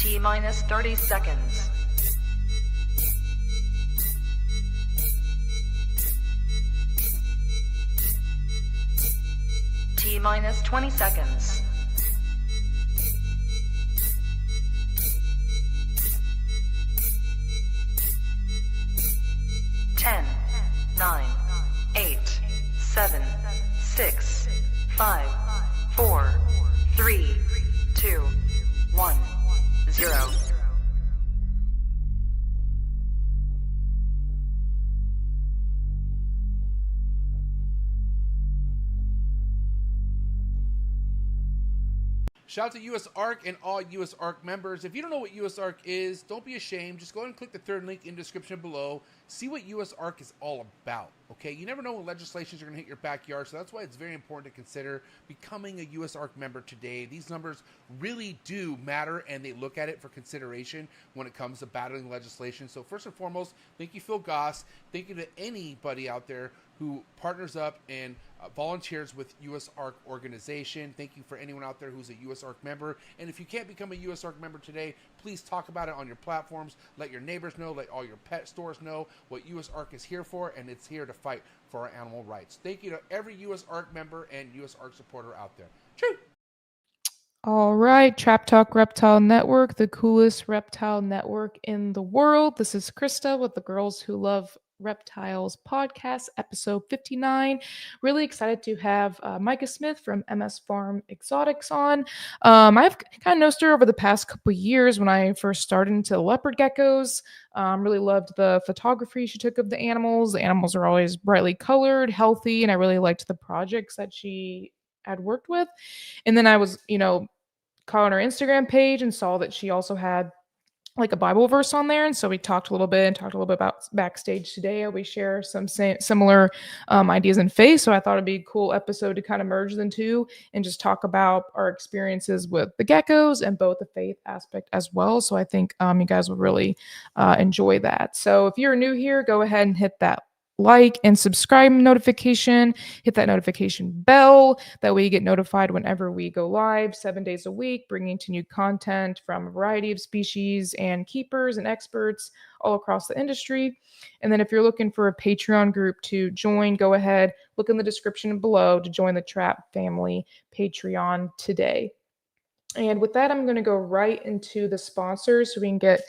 T-minus 30 seconds. T-minus 20 seconds. Ten, 9, 8, 7, 6, 5, 4, 3, 2, 1, 0. Shout out to US ARC and all US ARC members. If you don't know what US ARC is, don't be ashamed. Just go ahead and click the third link in the description below. See what US ARC is all about, okay? You never know when legislations are going to hit your backyard, so that's why it's very important to consider becoming a US ARC member today. These numbers really do matter, and they look at it for consideration when it comes to battling legislation. So first and foremost, thank you, Phil Goss. Thank you to anybody out there who partners up and volunteers with US ARC organization. Thank you for anyone out there who's a US ARC member. And if you can't become a US ARC member today, please talk about it on your platforms. Let your neighbors know, let all your pet stores know what US ARC is here for, and it's here to fight for our animal rights. Thank you to every US ARC member and US ARC supporter out there. True. All right, Trap Talk Reptile Network, the coolest reptile network in the world. This is Krista with the Girls Who Love Reptiles podcast, episode 59. Really excited to have Micah Smith from MS Farm Exotics on. I've kind of noticed her over the past couple of years when I first started into leopard geckos. Really loved the photography she took of the animals. The animals are always brightly colored, healthy, and I really liked the projects that she had worked with. And then I was, caught on her Instagram page and saw that she also had like a Bible verse on there. And so we talked a little bit about backstage today. We share some similar ideas in faith. So I thought it'd be a cool episode to kind of merge the two and just talk about our experiences with the geckos and both the faith aspect as well. So I think you guys will really enjoy that. So if you're new here, go ahead and hit that like and subscribe notification, hit that notification bell. That way you get notified whenever we go live 7 days a week, bringing to new content from a variety of species and keepers and experts all across the industry. And then if you're looking for a Patreon group to join, go ahead, look in the description below to join the Trap Family Patreon today. And with that, I'm going to go right into the sponsors so we can get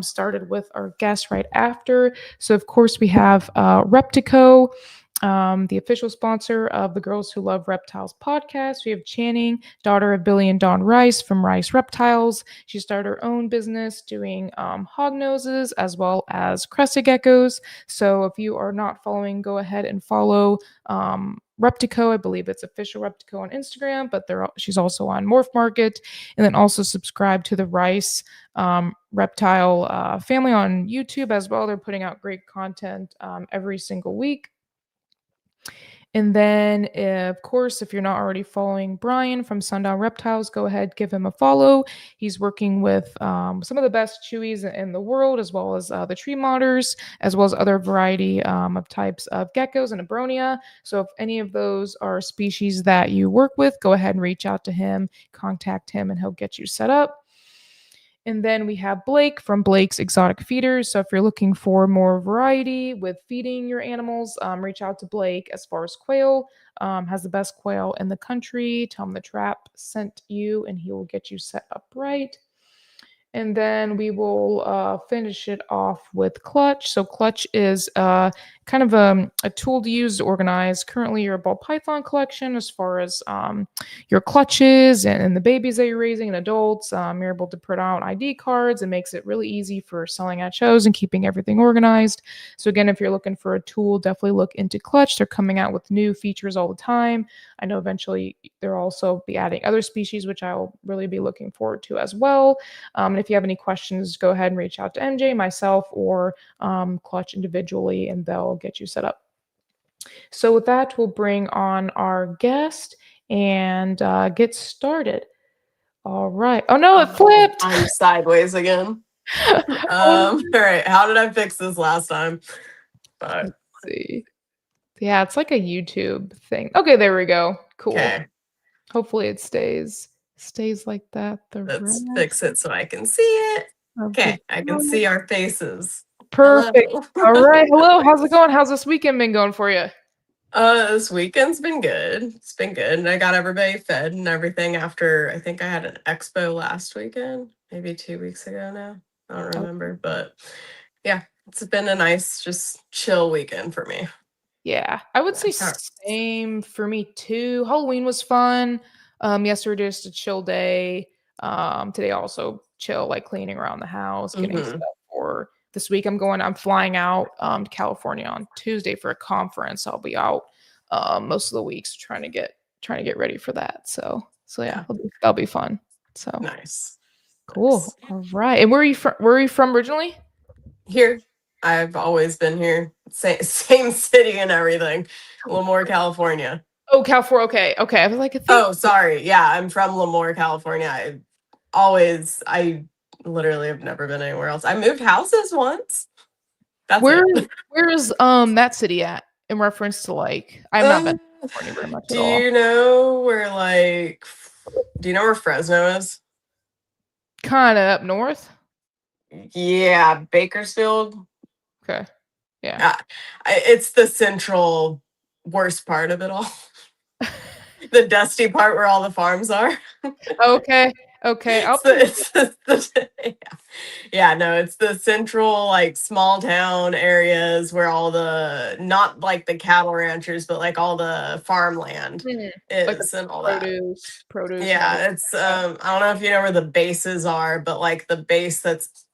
started with our guests right after. So, of course, we have ReptiCo, the official sponsor of the Girls Who Love Reptiles podcast. We have Channing, daughter of Billy and Dawn Rice from Rice Reptiles. She started her own business doing hog noses as well as crested geckos. So if you are not following, go ahead and follow ReptiCo. I believe it's official ReptiCo on Instagram, but she's also on MORPH Market. And then also subscribe to the Rice Reptile family on YouTube as well. They're putting out great content every single week. And then, of course, if you're not already following Brian from SUNDOWN Reptiles, go ahead, give him a follow. He's working with some of the best chewies in the world, as well as the tree modders, as well as other variety of types of geckos and abronia. So if any of those are species that you work with, go ahead and reach out to him, contact him, and he'll get you set up. And then we have Blake from Blake's Exotic Feeders. So if you're looking for more variety with feeding your animals, reach out to Blake. As far as quail, has the best quail in the country. Tell him the Trap sent you and he will get you set up right. And then we will finish it off with Clutch. So Clutch is kind of a tool to use to organize currently your ball python collection as far as your clutches and the babies that you're raising and adults. You're able to print out ID cards. It makes it really easy for selling at shows and keeping everything organized. So again, if you're looking for a tool, definitely look into Clutch. They're coming out with new features all the time. I know eventually they'll also be adding other species, which I will really be looking forward to as well. And if you have any questions, go ahead and reach out to MJ, myself, or Clutch individually, and they'll get you set up. So with that, we'll bring on our guest and get started. All right. Oh no, it flipped. I'm sideways again. All right. How did I fix this last time? Let's see. Yeah, it's like a YouTube thing. Okay, there we go. Cool. Okay. Hopefully it stays. Stays like that. The Let's rest fix it so I can see it. of the Okay, I can see our faces. Perfect. Hello. All right. Hello. How's it going? How's this weekend been going for you? This weekend's been good. It's been good. And I got everybody fed and everything after I think I had an expo last weekend, maybe 2 weeks ago now. I don't remember. But yeah, it's been a nice, just chill weekend for me. Yeah, I would say same for me too. Halloween was fun. Yesterday just a chill day. Today also chill, like cleaning around the house, getting stuff for this week. I'm flying out to California on Tuesday for a conference. I'll be out most of the weeks trying to get ready for that. So yeah, that'll be fun. So Nice. cool. Nice. All right. And where are you from originally? Here. I've always been here. Same city and everything. Lemoore, California. Oh, California. Okay. I was like, Oh, sorry. Yeah, I'm from Lemoore, California. I literally have never been anywhere else. I moved houses once. That's where it. where is that city at in reference to like I've not been to California very much at all. Do you know where Fresno is? Kind of up north. Yeah, Bakersfield. Okay. Yeah. It's the central worst part of it all. The dusty part where all the farms are. Okay. It's the central, like, small town areas where all the, not like the cattle ranchers, but like all the farmland like is and all produce. Yeah, it's I don't know if you know where the bases are, but like the base that's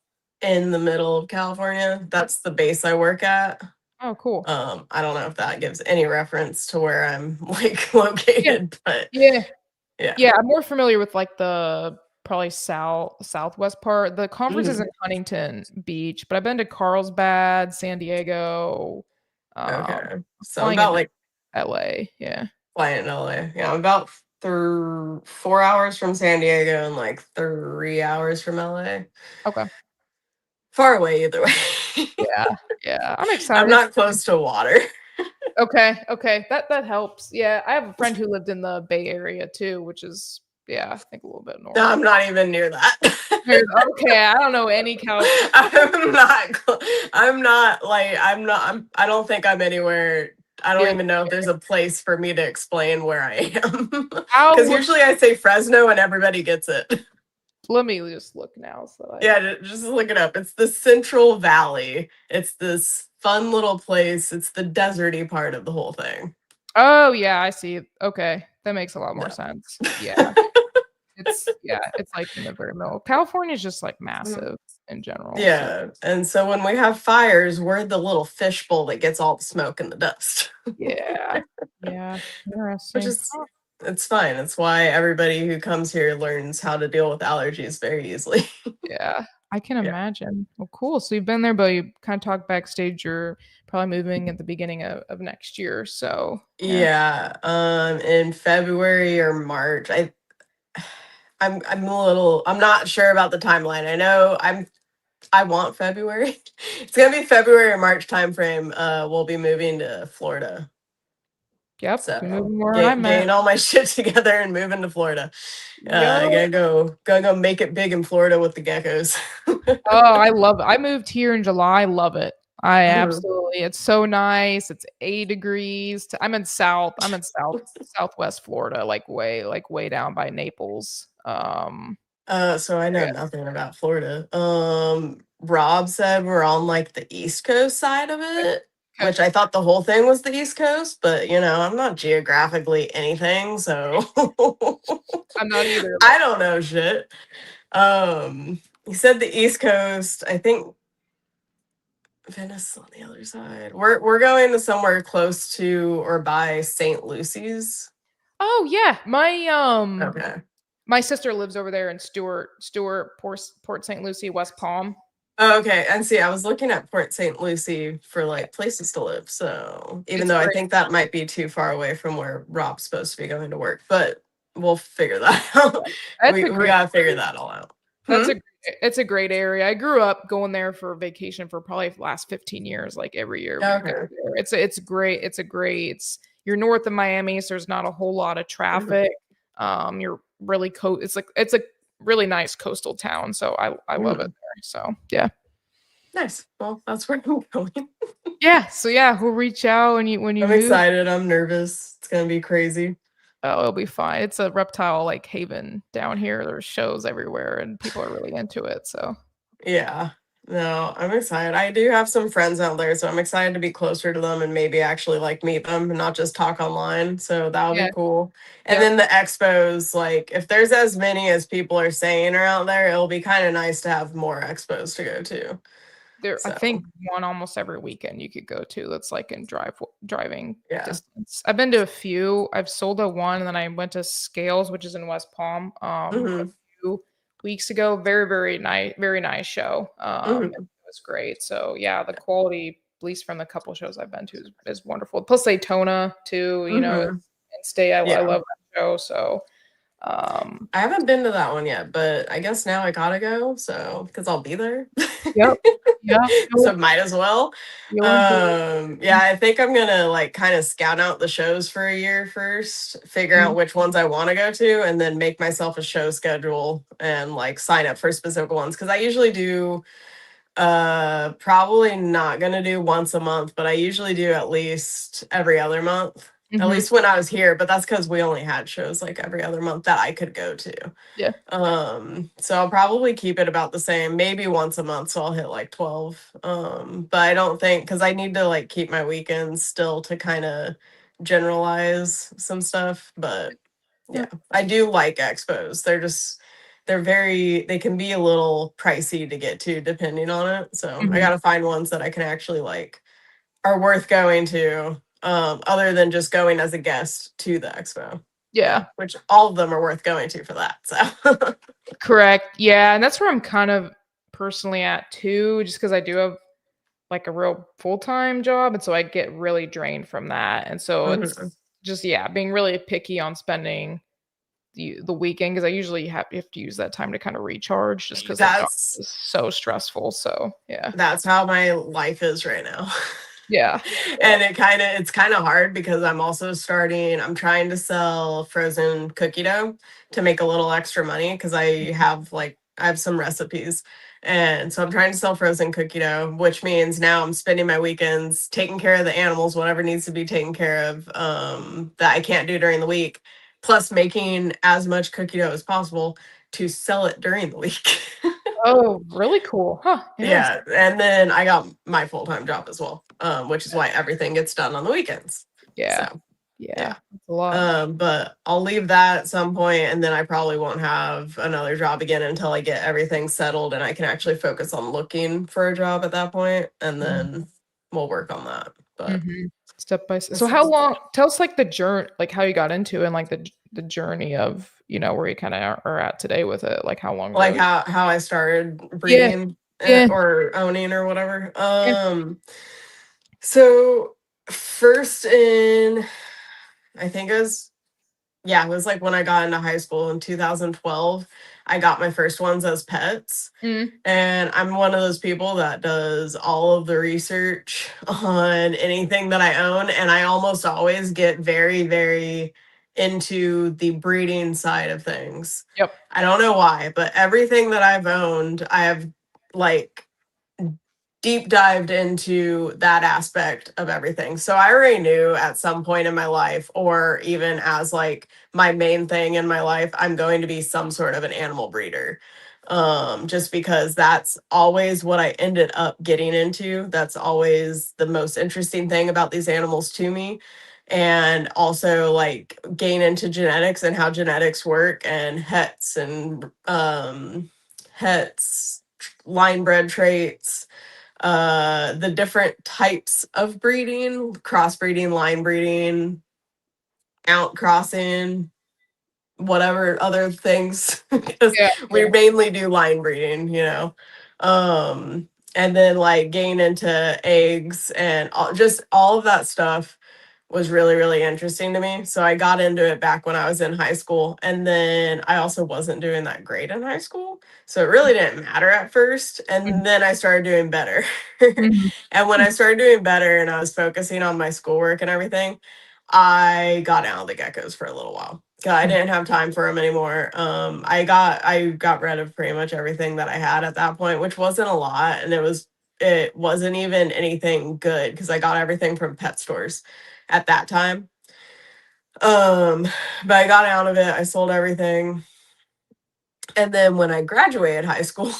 in the middle of California, that's the base I work at. Oh, cool. I don't know if that gives any reference to where I'm like located, but Yeah. yeah. I'm more familiar with like the probably southwest part. The conference is in Huntington Beach, but I've been to Carlsbad, San Diego. Okay, so I'm Flying about into like LA. Yeah. flying to LA. Yeah, I'm about 4 hours from San Diego and like 3 hours from LA. Okay. Far away either way. Yeah. I'm excited. I'm not close to water. Okay. That helps. Yeah, I have a friend who lived in the Bay Area too, which is I think a little bit north. No, I'm not even near that. Okay, I don't know any California. I don't think I'm anywhere. I don't even know if there's a place for me to explain where I am. Because usually I say Fresno and everybody gets it. Let me just look now. Just look it up. It's the Central Valley. It's this fun little place. It's the deserty part of the whole thing. Oh yeah, I see. Okay, that makes a lot more sense. Yeah. It's like in the very middle. California is just like massive in general. Yeah, and so when we have fires, we're the little fishbowl that gets all the smoke and the dust. Yeah, interesting. Which is, it's fine. It's why everybody who comes here learns how to deal with allergies very easily. Yeah, I can imagine. Well, cool. So you've been there, but you kind of talked backstage. You're probably moving at the beginning of next year. So in February or March. I'm not sure about the timeline. I know I want February. It's gonna be February or March timeframe. We'll be moving to Florida. Yep. So getting all my shit together and moving to Florida. Gotta go make it big in Florida with the geckos. Oh, I love it. I moved here in July. I love it. I absolutely. It's so nice. It's 8 degrees. I'm in southwest Florida, like way down by Naples. So I know nothing about Florida. Rob said we're on like the East Coast side of it, which I thought the whole thing was the East Coast, but I'm not geographically anything, so I'm not either. I don't know shit. He said the East Coast. I think Venice on the other side. We're going to somewhere close to or by St. Lucy's. Oh yeah, my sister lives over there in Stewart, Port St. Lucie, West Palm. Oh, okay, and see, I was looking at Port St. Lucie for like places to live. So even though I think that might be too far away from where Rob's supposed to be going to work, but we'll figure that out. We gotta figure that all out. It's a great area. I grew up going there for vacation for probably the last 15 years, like every year. Okay. It's great. You're north of Miami, so there's not a whole lot of traffic. You're really it's a really nice coastal town, so I love it there. So yeah. Nice. Well, that's where I'm going. Yeah. So yeah, we'll reach out when you I'm move. excited. I'm nervous. It's gonna be crazy. Oh, it'll be fine. It's a reptile like haven down here. There's shows everywhere, and people are really into it. So Yeah. No, I'm excited. I do have some friends out there, so I'm excited to be closer to them and maybe actually like meet them and not just talk online. So that'll yeah, be cool. And yep. then the expos, like if there's as many as people are saying are out there, it'll be kind of nice to have more expos to go to. I So think one almost every weekend you could go to that's like in driving yeah. distance. I've been to a few. I've sold at one, and then I went to Scales, which is in West Palm, a Hmm. few weeks ago. Very nice show. It Hmm. was great. So yeah, the quality, at least from the couple shows I've been to, is wonderful. Plus Daytona too. Hmm. And Stay. I Yeah. love that show. So um, I haven't been to that one yet, but I guess now I gotta go. So because I'll be there. yep, yep. So might as well. You'll enjoy it. Yeah, I think I'm gonna like kind of scout out the shows for a year first, figure out which ones I want to go to, and then make myself a show schedule and like sign up for specific ones. Because I usually do probably not gonna do once a month, but I usually do at least every other month. At Mhm. least when I was here, but that's because we only had shows like every other month that I could go to. Yeah. So I'll probably keep it about the same, maybe once a month, so I'll hit like 12. But I don't think because I need to like keep my weekends still to kind of generalize some stuff. But yeah, Yep. I do like expos. They can be a little pricey to get to depending on it. So I Mhm. gotta find ones that I can actually like are worth going to, other than just going as a guest to the expo. Yeah. Which all of them are worth going to for that. So Correct. Yeah, and that's where I'm kind of personally at too, just because I do have like a real full-time job, and so I get really drained from that. And so Mhm. it's just yeah, being really picky on spending the weekend because I usually you have to use that time to kind of recharge just because that job that's is so stressful. So yeah. that's how my life is right now. Yeah. And it's kind of hard because I'm trying to sell frozen cookie dough to make a little extra money because I have some recipes. And so I'm trying to sell frozen cookie dough, which means now I'm spending my weekends taking care of the animals, whatever needs to be taken care of, that I can't do during the week, plus making as much cookie dough as possible to sell it during the week. Oh, really cool. Huh. Yeah. Yeah, and then I got my full-time job as well, which is why everything gets done on the weekends. Yeah. So, Yeah. yeah. That's a lot. But I'll leave that at some point, and then I probably won't have another job again until I get everything settled and I can actually focus on looking for a job at that point, and then we'll work on that. But Mm-hmm. Step by step. So this how is long? Tell us like the journey, like how you got into it and like the journey of where you kind of are at today with it. Like how long like ago? how I started Yeah. breeding, Yeah. or owning or whatever. Yeah. So first in I think it was like when I got into high school in 2012, I got my first ones as pets. Mm, And I'm one of those people that does all of the research on anything that I own. And I almost always get very, very into the breeding side of things. yep. I don't know why, but everything that I've owned, I have like deep dived into that aspect of everything. So I already knew at some point in my life, or even as like my main thing in my life, I'm going to be some sort of an animal breeder. Just because that's always what I ended up getting into. That's always the most interesting thing about these animals to me. And also like gain into genetics and how genetics work and hets, line bred traits, the different types of breeding, crossbreeding, line breeding, outcrossing, whatever other things, because Yeah. we Yeah. mainly do line breeding. And then like gain into eggs and just all of that stuff was really, really interesting to me. So I got into it back when I was in high school. And then I also wasn't doing that great in high school. So it really didn't matter at first. Mhm. And then I started doing better. Mhm. And when I started doing better and I was focusing on my schoolwork and everything, I got out of the geckos for a little while. God, I didn't have time for them anymore. I got rid of pretty much everything that I had at that point, which wasn't a lot, and it wasn't even anything good because I got everything from pet stores at that time. But I got out of it. I sold everything, and then when I graduated high school,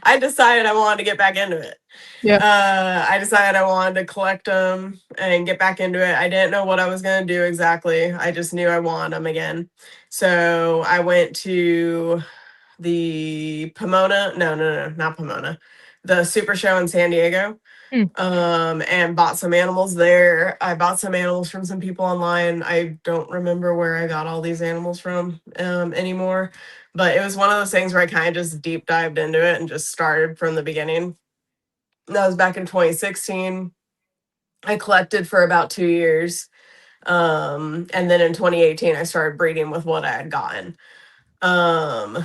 I decided I wanted to get back into it. Yeah. I decided I wanted to collect them and get back into it. I didn't know what I was going to do exactly. I just knew I wanted them again. So I went to the Pomona, no, not Pomona, the Super Show in San Diego, and bought some animals there. I bought some animals from some people online. I don't remember where I got all these animals from anymore, but it was one of those things where I kind of just deep dived into it and just started from the beginning. That was back in 2016. I collected for about 2 years. And then in 2018, I started breeding with what I had gotten. My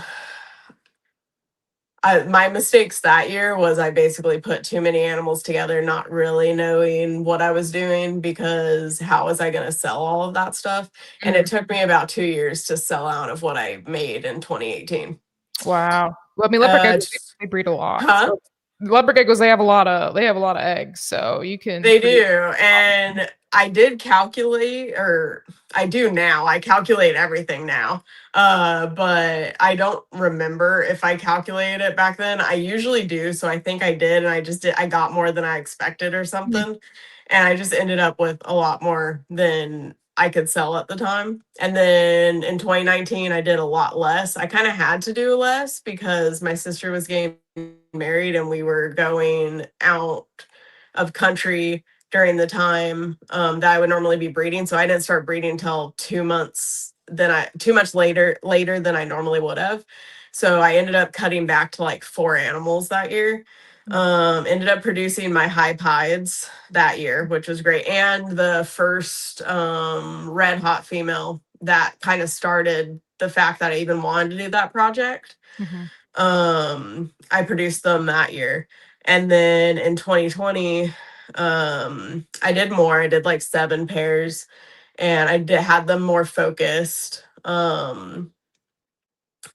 mistakes that year was I basically put too many animals together, not really knowing what I was doing, because how was I going to sell all of that stuff? And it took me about 2 years to sell out of what I made in 2018. Wow. Well, I mean, leopard geckos, It's- they breed a lot. huh? So leopard geckos, they have a lot of eggs, so you can. They do. And I did calculate, or I do now. I calculate everything now. But I don't remember if I calculated it back then. I usually do, so I think I did, and I got more than I expected or something. And I just ended up with a lot more than I could sell at the time. And then in 2019, I did a lot less. I kind of had to do less because my sister was getting married and we were going out of country during the time that I would normally be breeding. So I didn't start breeding until 2 months later than I normally would have. So I ended up cutting back to like 4 animals that year. Ended up producing my high pieds that year, which was great. And the first red hot female that kind of started the fact that I even wanted to do that project. I produced them that year. And then in 2020, I did more. I did like 7 pairs, and had them more focused.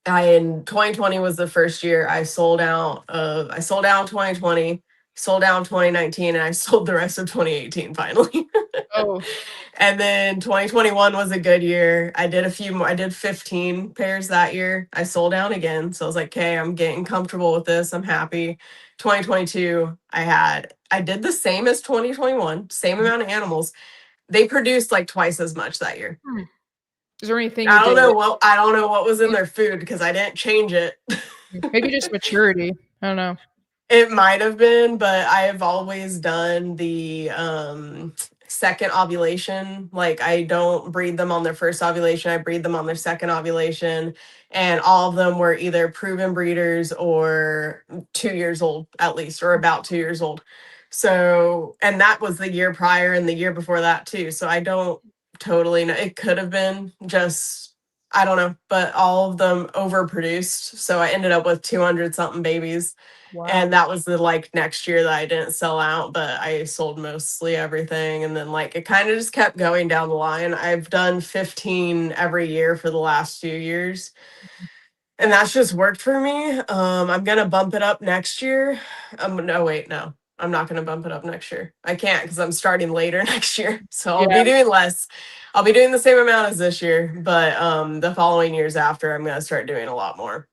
In 2020 was the first year I sold out 2020, sold out 2019, and I sold the rest of 2018 finally. Oh, And then 2021 was a good year. I did a few more. I did 15 pairs that year. I sold out again. So I was like, okay, I'm getting comfortable with this. I'm happy. 2022, I did the same as 2021, same amount of animals. They produced like twice as much that year. is there anything you I don't did? know what was in their food because I didn't change it. Maybe just maturity. I don't know. It might have been, but I have always done the second ovulation. Like, I don't breed them on their first ovulation, I breed them on their second ovulation. And all of them were either proven breeders or 2 years old, at least, or about 2 years old. So, and that was the year prior and the year before that too. So I don't totally know. It could have been just, I don't know, but all of them overproduced. So I ended up with 200 something babies. Wow. And that was the like next year that I didn't sell out, but I sold mostly everything. And then like it kind of just kept going down the line. I've done 15 every year for the last few years. And that's just worked for me. I'm gonna bump it up next year. No, wait, no. I'm not gonna bump it up next year. I can't because I'm starting later next year. So I'll be doing less. I'll be doing the same amount as this year, but the following years after, I'm gonna start doing a lot more.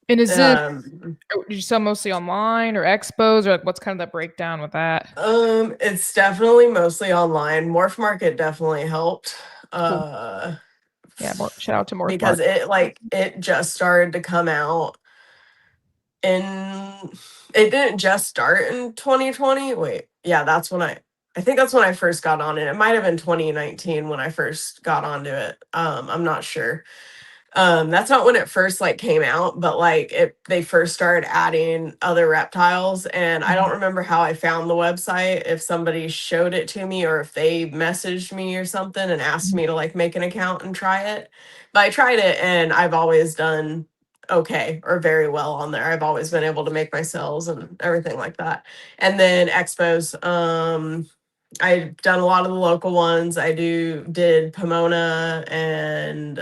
And is it, did you sell mostly online or expos, or like what's kind of the breakdown with that? It's definitely mostly online. MORPH Market definitely helped. Yeah, shout out to MORPH Because Market. it just started to come out in it didn't just start in 2020. Wait, yeah, I think that's when I first got on it. It might have been 2019 when I first got onto it. I'm not sure. That's not when it first like came out, but like they first started adding other reptiles, and I don't remember how I found the website, if somebody showed it to me or if they messaged me or something and asked me to like make an account and try it. But I tried it and I've always done okay or very well on there. I've always been able to make my sales and everything like that. And then expos, I've done a lot of the local ones. I did Pomona and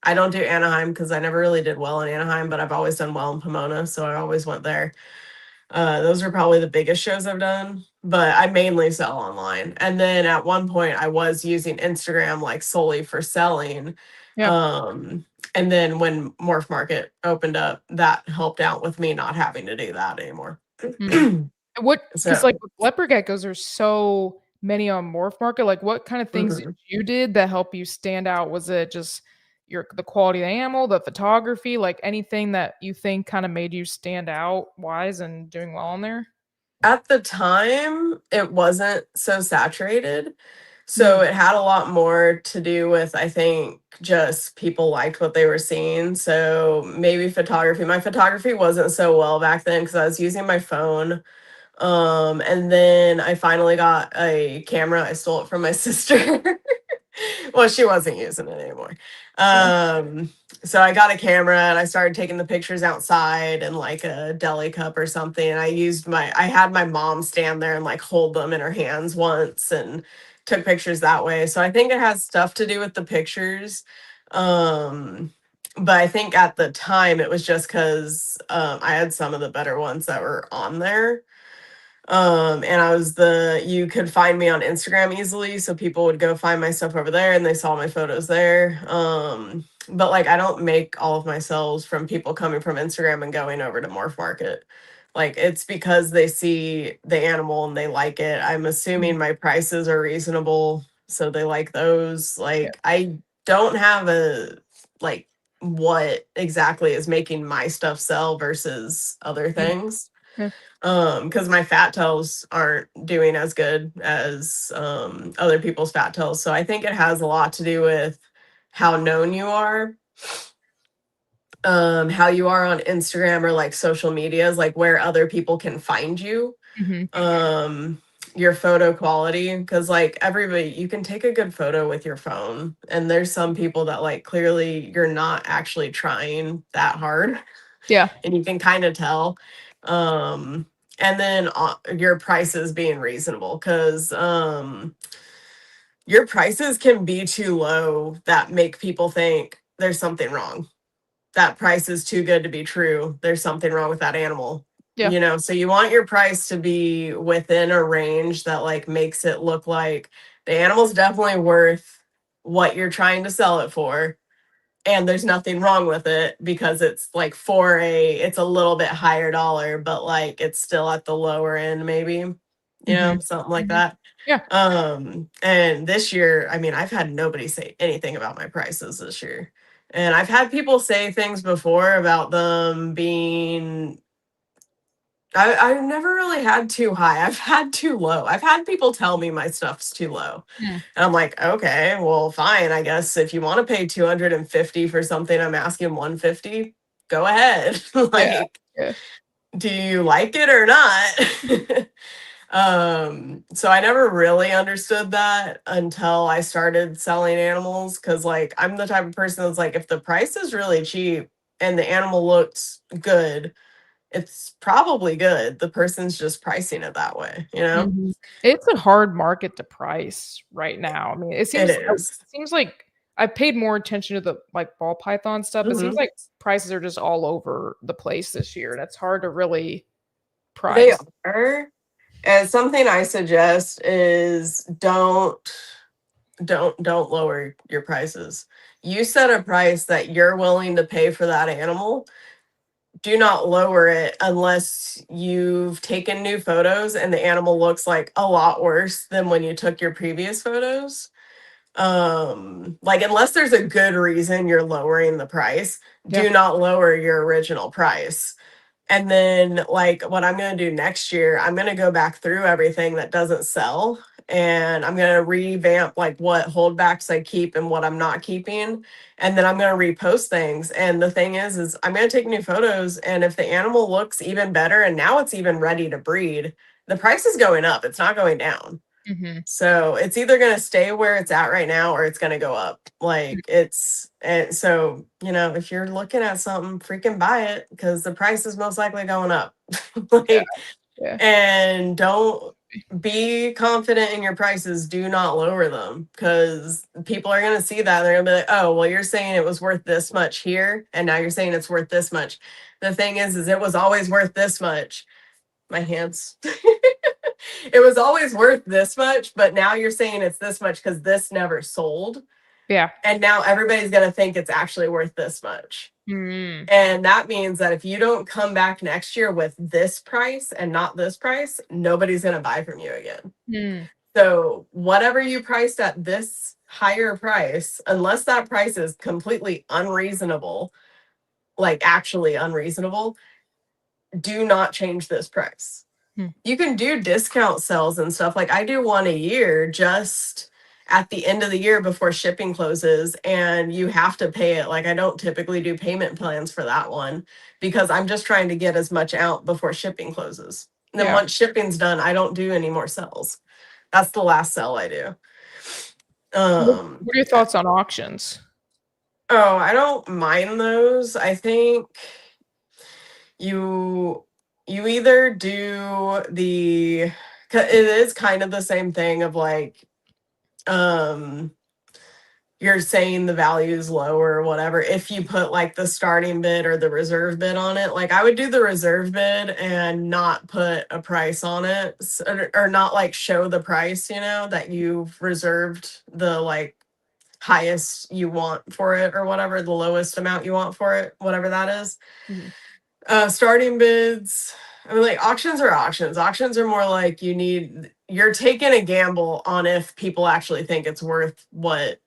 I don't do Anaheim because I never really did well in Anaheim, but I've always done well in Pomona, so I always went there. Those are probably the biggest shows I've done, but I mainly sell online. And then at one point I was using Instagram like solely for selling. Yeah. And then when Morph Market opened up, that helped out with me not having to do that anymore. What, because So, like with leopard geckos, there's so many on Morph Market. Like, what kind of things you did that help you stand out? Was it just the quality of the animal, the photography, like anything that you think kind of made you stand out wise and doing well on there? at the time, it wasn't so saturated. So it had a lot more to do with, I think, just people liked what they were seeing. So maybe photography. My photography wasn't so well back then because I was using my phone. And then I finally got a camera. I stole it from my sister. Well, she wasn't using it anymore. So I got a camera and I started taking the pictures outside in like a deli cup or something. And I had my mom stand there and like hold them in her hands once and took pictures that way. So I think it has stuff to do with the pictures. But I think at the time it was just because I had some of the better ones that were on there. And you could find me on Instagram easily, so people would go find my stuff over there and they saw my photos there. But like I don't make all of my sales from people coming from Instagram and going over to Morph Market. Like it's because they see the animal and they like it. I'm assuming my prices are reasonable, so they like those. Like I don't have a like what exactly is making my stuff sell versus other things. Because my fat tails aren't doing as good as other people's fat tails. So I think it has a lot to do with how known you are, how you are on Instagram or like social medias, like where other people can find you. Your photo quality, because like everybody, you can take a good photo with your phone, and there's some people that like clearly you're not actually trying that hard. Yeah. And you can kind of tell. And then your prices being reasonable, because your prices can be too low that make people think there's something wrong. That price is too good to be true. There's something wrong with that animal. Yeah. You know, so you want your price to be within a range that like makes it look like the animal's definitely worth what you're trying to sell it for, and there's nothing wrong with it, because it's like it's a little bit higher dollar, but like it's still at the lower end, maybe, you know, something like that. Yeah. And this year, I mean, I've had nobody say anything about my prices this year. And I've had people say things before about them being, I've never really had too high. I've had too low. I've had people tell me my stuff's too low. And I'm like, okay, well, fine. I guess if you want to pay 250 for something, I'm asking 150, go ahead. Like, do you like it or not? So I never really understood that until I started selling animals. Cause like I'm the type of person that's like, if the price is really cheap and the animal looks good, it's probably good. The person's just pricing it that way, you know? It's a hard market to price right now. I mean, It is. seems like I paid more attention to the like ball python stuff. It seems like prices are just all over the place this year. That's hard to really price. They are. And something I suggest is don't lower your prices. You set a price that you're willing to pay for that animal. Do not lower it unless you've taken new photos and the animal looks like a lot worse than when you took your previous photos. Like unless there's a good reason you're lowering the price, do not lower your original price. And then like what I'm going to do next year, I'm going to go back through everything that doesn't sell, and I'm going to revamp like what holdbacks I keep and what I'm not keeping. And then I'm going to repost things. And the thing is I'm going to take new photos, and if the animal looks even better and now it's even ready to breed, the price is going up. It's not going down. So it's either going to stay where it's at right now or it's going to go up. Like and so, you know, if you're looking at something, freaking buy it, because the price is most likely going up. Like, and don't be confident in your prices. Do not lower them, because people are going to see that. They're going to be like, oh, well, you're saying it was worth this much here, and now you're saying it's worth this much. The thing is it was always worth this much. My hands. It was always worth this much, but now you're saying it's this much because this never sold. Yeah. And now everybody's going to think it's actually worth this much. Mm. And that means that if you don't come back next year with this price and not this price, nobody's going to buy from you again. Mm. So whatever you priced at this higher price, unless that price is completely unreasonable, like actually unreasonable, do not change this price. You can do discount sales and stuff. Like I do one a year just at the end of the year before shipping closes, and you have to pay it. Like I don't typically do payment plans for that one because I'm just trying to get as much out before shipping closes. And then Yeah. once shipping's done, I don't do any more sales. That's the last sell I do. What are your thoughts on auctions? Oh, I don't mind those. I think you either do it is kind of the same thing of like you're saying the value is low or whatever if you put like the starting bid or the reserve bid on it. Like I would do the reserve bid and not put a price on it, or not like show the price, you know, that you've reserved the like highest you want for it or whatever, the lowest amount you want for it, whatever that is. Starting bids, I mean, like auctions are auctions. Auctions are more like you're taking a gamble on if people actually think it's worth what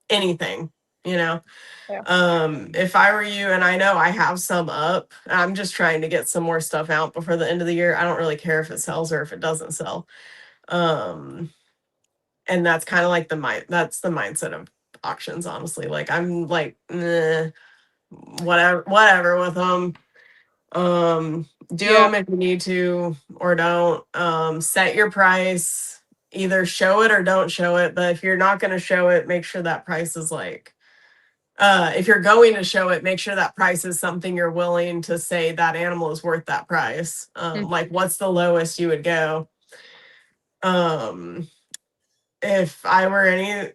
anything, you know. Yeah. If I were you, and I know I have some up, I'm just trying to get some more stuff out before the end of the year. I don't really care if it sells or if it doesn't sell. And that's kind of like that's the mindset of auctions, honestly. Like I'm like, whatever with them. Do them if you need to or don't. Set your price, either show it or don't show it. But if you're not going to show it, make sure that price is like, if you're going to show it, make sure that price is something you're willing to say that animal is worth that price. Like what's the lowest you would go? If I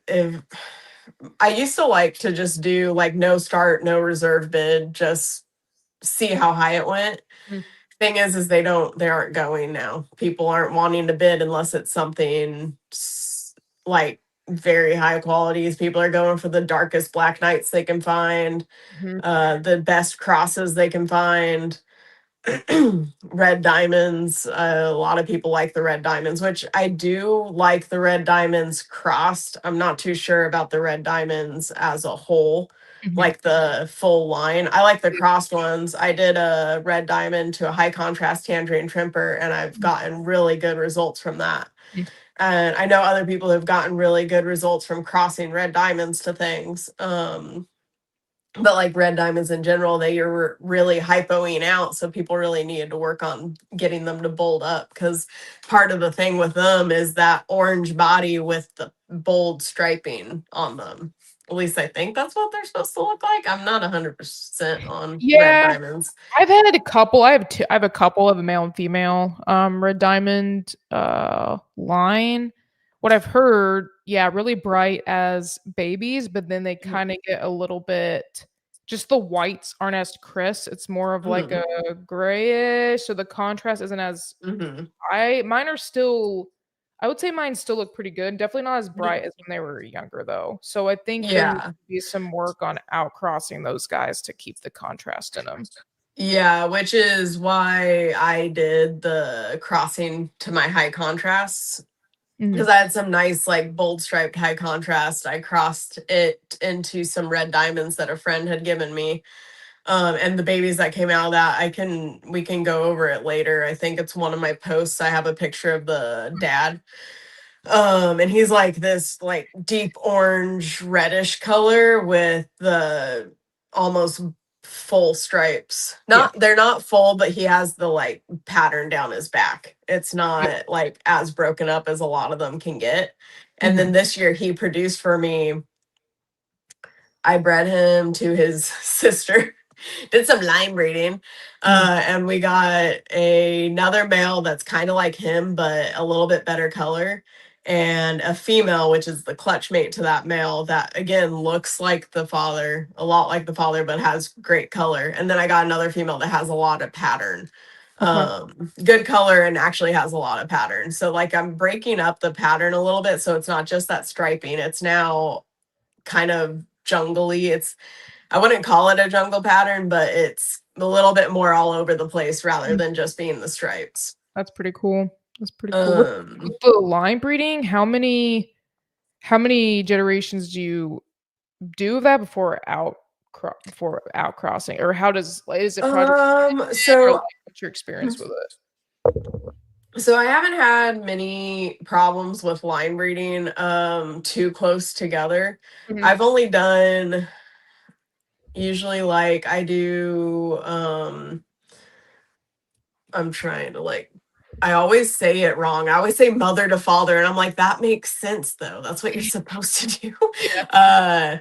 used to like to just do like no start, no reserve bid, just see how high it went. Thing is they aren't going now. People aren't wanting to bid unless it's something like very high qualities. People are going for the darkest black knights they can find, the best crosses they can find. Red diamonds. A lot of people like the red diamonds, which I do like the red diamonds crossed. I'm not too sure about the red diamonds as a whole, like the full line. I like the crossed ones. I did a red diamond to a high contrast tangerine trimper, and I've gotten really good results from that. And I know other people have gotten really good results from crossing red diamonds to things. But like red diamonds in general, they are really hypoing out. So people really needed to work on getting them to bold up, because part of the thing with them is that orange body with the bold striping on them. At least I think that's what they're supposed to look like. I'm not 100% on red diamonds. I've had a couple. I have a couple of a male and female red diamond line. What I've heard, really bright as babies, but then they kind of get a little bit, just the whites aren't as crisp. It's more of like a grayish, so the contrast isn't as mine are still, I would say mine still look pretty good. Definitely not as bright as when they were younger though. So I think there needs to be some work on outcrossing those guys to keep the contrast in them. Yeah, which is why I did the crossing to my high contrasts, because I had some nice like bold striped high contrast. I crossed it into some red diamonds that a friend had given me. And the babies that came out of that, we can go over it later. I think it's one of my posts. I have a picture of the dad. And he's like this like deep orange reddish color with the almost full stripes. They're not full, but he has the like pattern down his back. It's not like as broken up as a lot of them can get. And then this year he produced for me. I bred him to his sister. did some line breeding. And we got another male that's kind of like him, but a little bit better color. And a female, which is the clutch mate to that male, that again looks like the father, a lot like the father, but has great color. And then I got another female that has a lot of pattern, good color, and actually has a lot of pattern. So like I'm breaking up the pattern a little bit, so it's not just that striping. It's now kind of jungly. I wouldn't call it a jungle pattern, but it's a little bit more all over the place rather than just being the stripes. That's pretty cool. That's pretty cool. With the line breeding, how many generations do you do of that before outcrossing, or how does is it project so what's your experience with it? So I haven't had many problems with line breeding too close together. I've only done usually like I do I'm trying to like I always say it wrong. I always say mother to father, and I'm like, that makes sense though. That's what you're supposed to do. Yeah.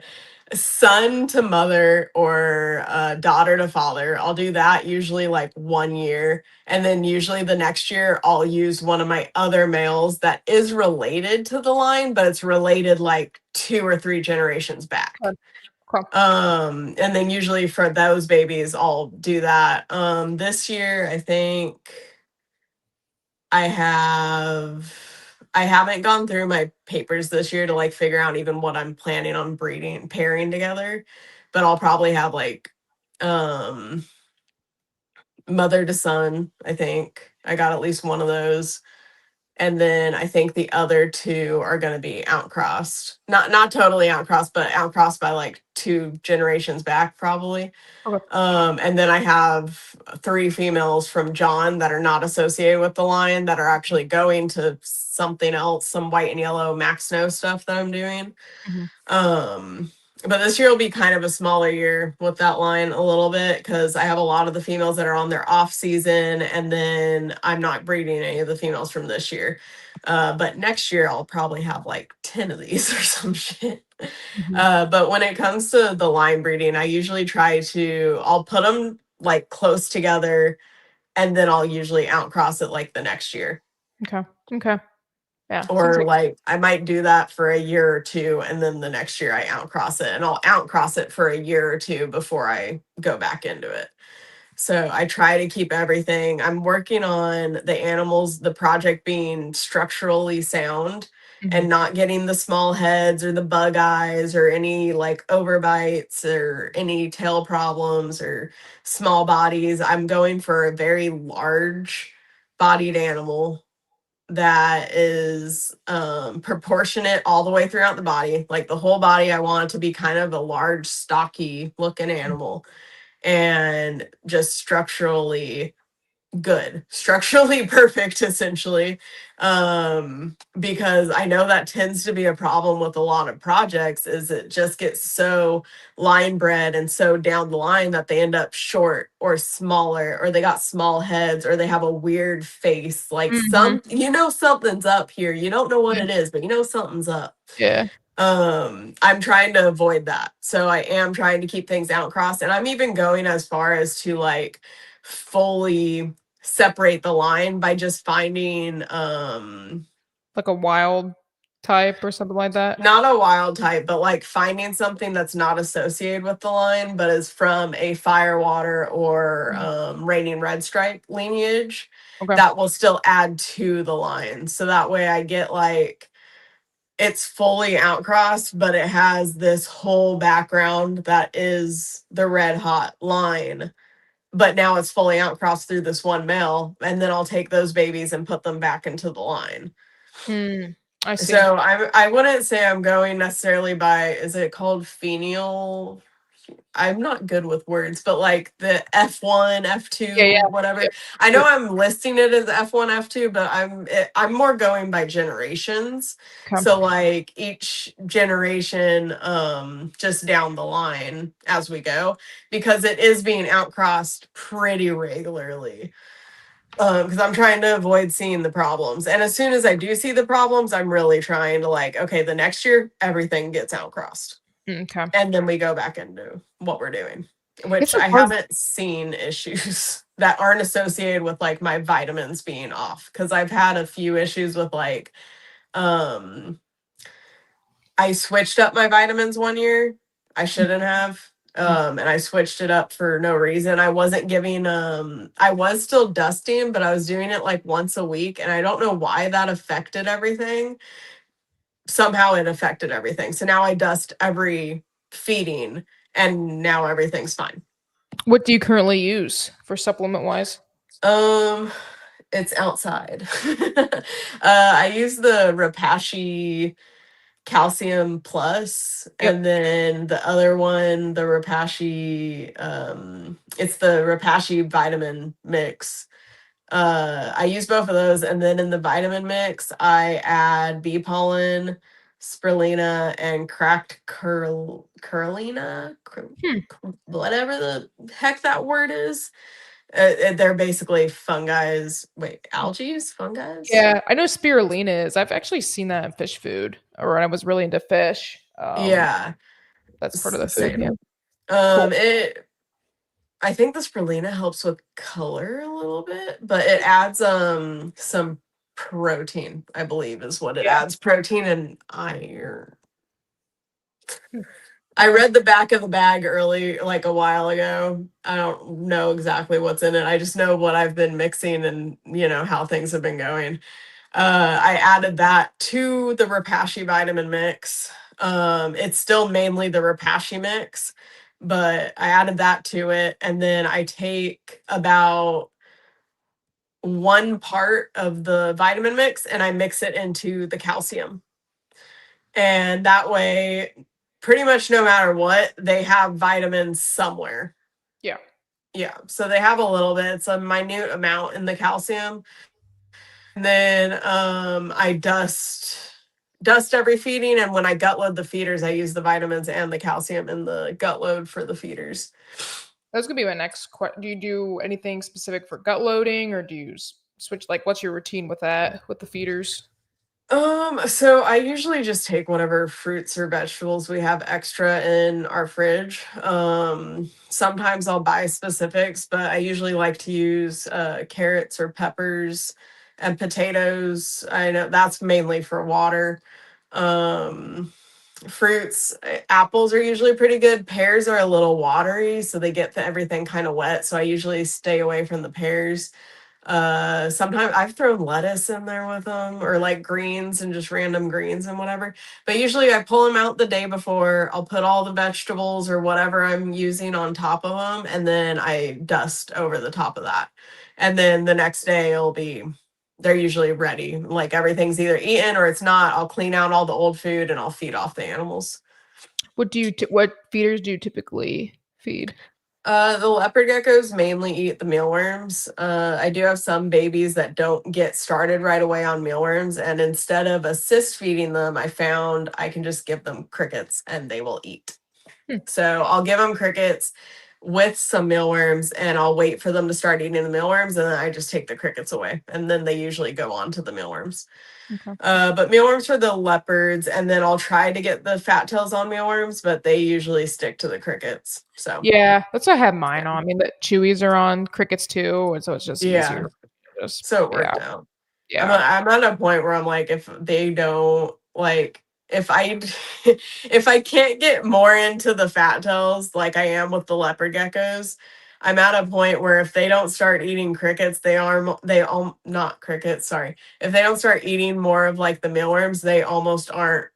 Son to mother or daughter to father. I'll do that usually like 1 year. And then usually the next year I'll use one of my other males that is related to the line, but it's related like 2 or 3 generations back. Cool. And then usually for those babies, I'll do that. This year, I think I haven't gone through my papers this year to like figure out even what I'm planning on pairing together, but I'll probably have like mother to son. I think I got at least one of those. And then I think the other 2 are going to be outcrossed. Not totally outcrossed, but outcrossed by like 2 generations back, probably. Okay. And then I have 3 females from John that are not associated with the line that are actually going to something else, some white and yellow Max Snow stuff that I'm doing. But this year will be kind of a smaller year with that line a little bit because I have a lot of the females that are on their off season, and then I'm not breeding any of the females from this year. But next year I'll probably have like 10 of these or some shit. But when it comes to the line breeding, I usually I'll put them like close together, and then I'll usually outcross it like the next year. Okay. Yeah. Or like I might do that for a year or 2, and then the next year I outcross it, and I'll outcross it for a year or 2 before I go back into it. So I try to keep everything. I'm working on the animals, the project being structurally sound and not getting the small heads or the bug eyes or any like overbites or any tail problems or small bodies. I'm going for a very large bodied animal that is proportionate all the way throughout the body. Like the whole body, I want it to be kind of a large, stocky looking animal and just structurally good, structurally perfect, essentially. Because I know that tends to be a problem with a lot of projects is it just gets so line bred and so down the line that they end up short or smaller, or they got small heads, or they have a weird face. Like something's up here. You don't know what it is, but something's up. Yeah. I'm trying to avoid that. So I am trying to keep things outcrossed, and I'm even going as far as to like fully separate the line by just finding like a wild type or something like that. Not a wild type, but like finding something that's not associated with the line but is from a firewater or raining red stripe lineage that will still add to the line. So that way I get like it's fully outcrossed, but it has this whole background that is the red hot line. But now it's fully outcrossed through this one male, and then I'll take those babies and put them back into the line. I see. So I wouldn't say I'm going necessarily by, is it called fenial? I'm not good with words, but like the F1, F2, whatever. I know I'm listing it as F1, F2, but I'm more going by generations. So like each generation, just down the line as we go, because it is being outcrossed pretty regularly. Because I'm trying to avoid seeing the problems. And as soon as I do see the problems, I'm really trying to like, okay, the next year, everything gets outcrossed. Okay. And then we go back into what we're doing. which It's a I hard. haven't seen issues that aren't associated with like my vitamins being off, because I've had a few issues with like um I switched up my vitamins one year. I shouldn't have. And I switched it up for no reason. I wasn't giving I was still dusting, but I was doing it like once a week, and I don't know why that affected everything. Somehow it affected everything. So now I dust every feeding, and now everything's fine. What do you currently use for supplement wise? Um it's outside. I use the Repashy Calcium Plus, Yep. and then the other one, the Repashy, it's the Repashy Vitamin Mix. I use both of those, and then in the vitamin mix, I add bee pollen, spirulina, and cracked curlina, Hmm. whatever the heck that word is. They're basically fungi's. Wait, algae's fungi's. Yeah, I know spirulina is. I've actually seen that in fish food, or when I was really into fish. Yeah, That's part of the food. same. Yeah. Cool. It I think the spirulina helps with color a little bit, but it adds some protein, I believe is what it Yeah. adds. Protein and iron. Hmm. I Well, read the back of the bag early, like a while ago. I don't know exactly what's in it. I just know what I've been mixing and how things have been going. I added that to the Repashy vitamin mix. It's still mainly the Repashy mix, but I added that to it, and then I take about one part of the vitamin mix and I mix it into the calcium. And that way, pretty much no matter what, they have vitamins somewhere. yeah. Yeah. So they have a little bit, it's a minute amount in the calcium. And then I dust every feeding, and when I gut load the feeders, I use the vitamins and the calcium in the gut load for the feeders. That's gonna be my next question. Do you do anything specific for gut loading, or do you switch? Like, what's your routine with that with the feeders? So I usually just take whatever fruits or vegetables we have extra in our fridge. Sometimes I'll buy specifics, but I usually like to use carrots or peppers and potatoes. I know that's mainly for water. Um, Fruits, apples are usually pretty good. Pears are a little watery, so they get everything kind of wet. So I usually stay away from the pears. Sometimes I've thrown lettuce in there with them, or like greens and just random greens and whatever. But usually I pull them out the day before. I'll put all the vegetables or whatever I'm using on top of them, and then I dust over the top of that. And then the next day they're usually ready. Like everything's either eaten or it's not. I'll clean out all the old food and I'll feed off the animals. What feeders do you typically feed? The leopard geckos mainly eat the mealworms. I do have some babies that don't get started right away on mealworms, and instead of assist feeding them, I found I can just give them crickets and they will eat. Hmm. So I'll give them crickets with some mealworms, and I'll wait for them to start eating the mealworms, and then I just take the crickets away, and then they usually go on to the mealworms. Okay. But mealworms for the leopards, and then I'll try to get the fat tails on mealworms, but they usually stick to the crickets. So Yeah, that's what I have mine yeah. on. I mean, the chewies are on crickets too, and so it's just Yeah. easier. Just So it yeah, worked out. yeah, I'm at a point where I'm like, if they don't like, if I if I can't get more into the fat tails like I am with the leopard geckos, I'm at a point where if they don't start eating crickets, they all not crickets, sorry. If they don't start eating more of like the mealworms, they almost aren't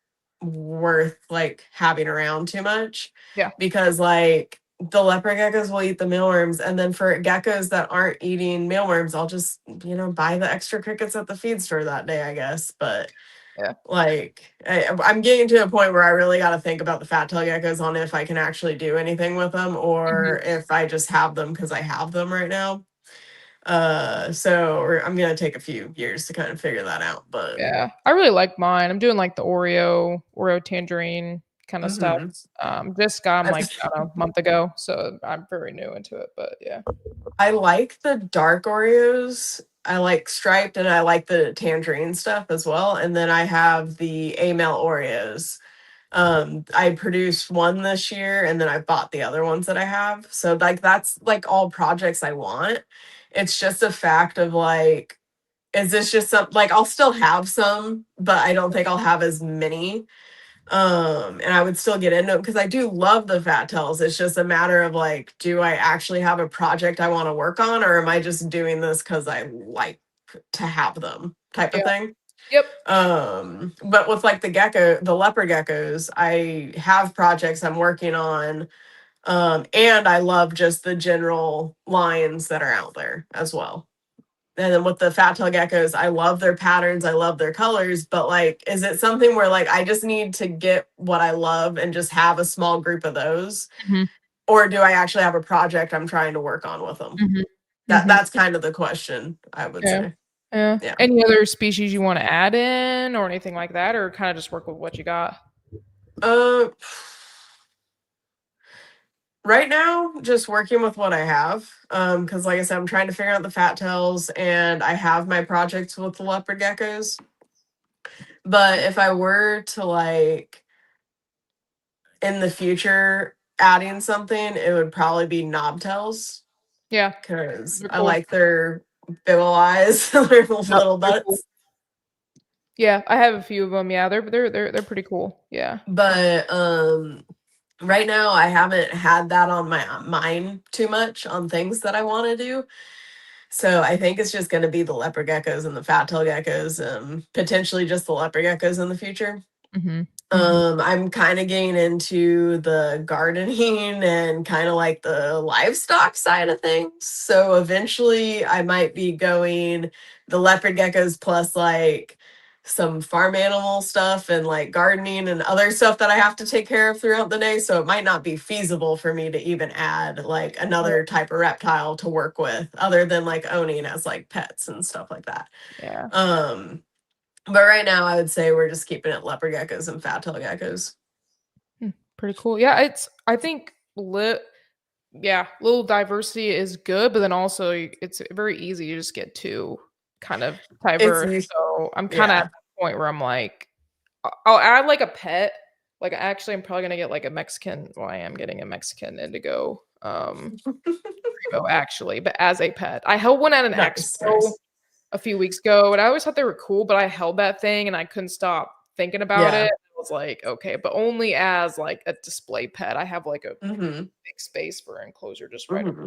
worth like having around too much, yeah. because like the leopard geckos will eat the mealworms, and then for geckos that aren't eating mealworms, I'll just buy the extra crickets at the feed store that day, I guess. But Yeah. like I'm getting to a point where I really got to think about the fat tail geckos on if I can actually do anything with them, Mhm. or if I just have them because I have them right now. I'm gonna take a few years to kind of figure that out, but Yeah, I really like mine. I'm doing like the Oreo tangerine kind of stuff. mhm. Just got them like I don't know, a month ago, so I'm very new into it. But yeah, I like the dark Oreos. I like striped, and I like the tangerine stuff as well. And then I have the A-Mel Oreos. I produced one this year and then I bought the other ones that I have. So like that's like all projects I want. It's just a fact of like, is this just some like I'll still have some, but I don't think I'll have as many. And I would still get into it because I do love the fat tails. It's just a matter of like, do I actually have a project I want to work on, or am I just doing this because I like to have them type of Yeah. thing? Yep. But with like the leopard geckos, I have projects I'm working on. And I love just the general lines that are out there as well. And then with the fat tail geckos, I love their patterns, I love their colors, but like, is it something where like I just need to get what I love and just have a small group of those? Mhm. Or do I actually have a project I'm trying to work on with them? Mhm. That's kind of the question, I would Yeah. say. Yeah. Yeah. Any other species you want to add in or anything like that, or kind of just work with what you got? Uh, right now, just working with what I have. Because like I said, I'm trying to figure out the fat tails and I have my projects with the leopard geckos. But if I were to like in the future adding something, it would probably be knobtails Yeah. because They're I cool. like their big ol' eyes, their little They're cool. butts. Yeah, I have a few of them. Yeah, they're pretty cool. Yeah. But right now I haven't had that on my mind too much on things that I want to do. So I think it's just going to be the leopard geckos and the fat tail geckos, potentially just the leopard geckos in the future. Mhm. I'm kind of getting into the gardening and kind of like the livestock side of things. So eventually I might be going the leopard geckos plus like some farm animal stuff and like gardening and other stuff that I have to take care of throughout the day. So it might not be feasible for me to even add like another type of reptile to work with other than like owning as like pets and stuff like that. Yeah. But right now, I would say we're just keeping it leopard geckos and fat tail geckos. Pretty cool. Yeah, I think little diversity is good, but then also it's very easy to just get too kind of diverse. It's So I'm kind of at yeah, the point where I'm like, I'll add like a pet. Like actually, I'm probably gonna get like a Mexican. Well, I am getting a Mexican indigo rainbow actually, but as a pet. I held one at an nice, expo nice. a few weeks ago, and I always thought they were cool, but I held that thing and I couldn't stop thinking about Yeah. it. I was like, okay, but only as like a display pet. I have like a Mm-hmm. big space for enclosure just right over Mm-hmm.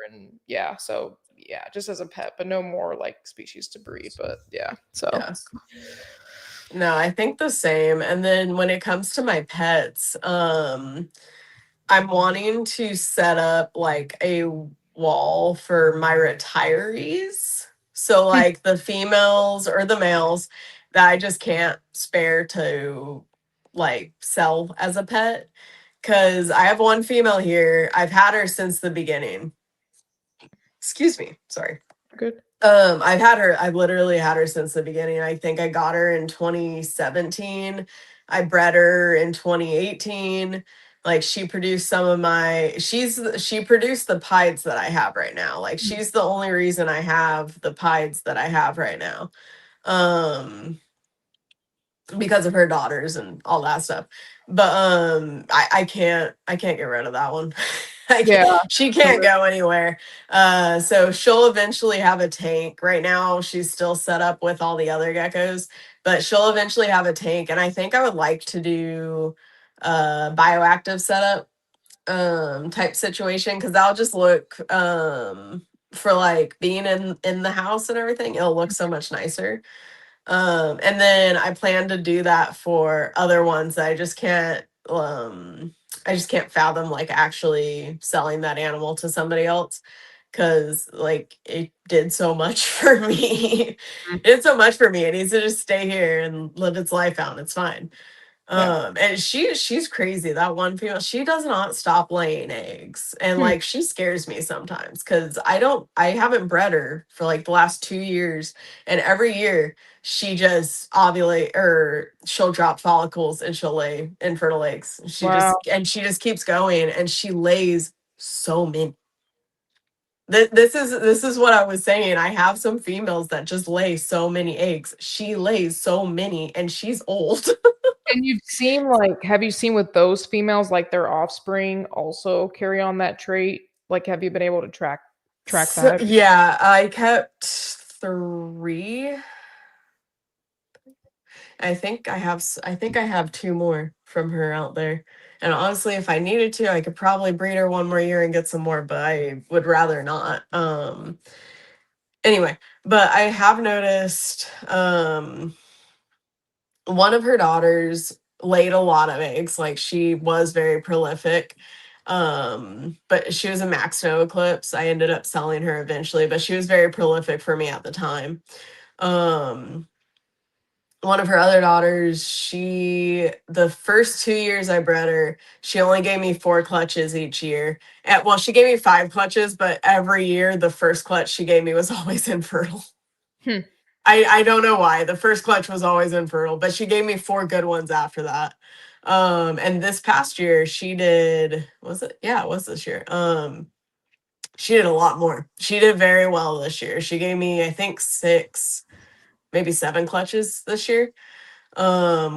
here, and yeah, so yeah, just as a pet, but no more like species to breed. But yeah, so Yeah. No, I think the same. And then when it comes to my pets, I'm wanting to set up like a wall for my retirees. So like the females or the males that I just can't spare to like sell as a pet. Cause I have one female here. I've had her since the beginning. Excuse me. Sorry. good. I've literally had her since the beginning. I think I got her in 2017. I bred her in 2018. Like she produced she produced the pieds that I have right now. Like she's the only reason I have the pieds that I have right now. Um because of her daughters and all that stuff. But I can't get rid of that one. Yeah, She can't go anywhere. So she'll eventually have a tank. Right now she's still set up with all the other geckos, but she'll eventually have a tank. And I think I would like to do a bioactive setup type situation because that'll just look for like being in the house and everything, it'll look so much nicer. And then I plan to do that for other ones that I just can't fathom like actually selling that animal to somebody else because like it did so much for me. It did so much for me. It needs to just stay here and live its life out. It's fine. yeah. And she's crazy. That one female, she does not stop laying eggs. And Hmm. like she scares me sometimes because I haven't bred her for like the last 2 years. And every year she just ovulate or she'll drop follicles and she'll lay infertile eggs. Wow. She just keeps going and she lays so many. This is what I was saying. I have some females that just lay so many eggs. She lays so many, and she's old. And you've seen like, have you seen with those females like their offspring also carry on that trait? Like, have you been able to track So, that? yeah, I kept 3. I think I have 2 more from her out there. And honestly, if I needed to, I could probably breed her one more year and get some more, but I would rather not. Anyway, but I have noticed one of her daughters laid a lot of eggs. Like, she was very prolific. But she was a max no eclipse. I ended up selling her eventually, but she was very prolific for me at the time. One of her other daughters, the first 2 years I bred her, she only gave me 4 clutches each year. Well, she gave me 5 clutches, but every year the first clutch she gave me was always infertile. Hmm. I don't know why. The first clutch was always infertile, but she gave me 4 good ones after that. And this past year she did, was it? Yeah, it was this year. She did a lot more. She did very well this year. She gave me, I think, 6, maybe 7 clutches this year,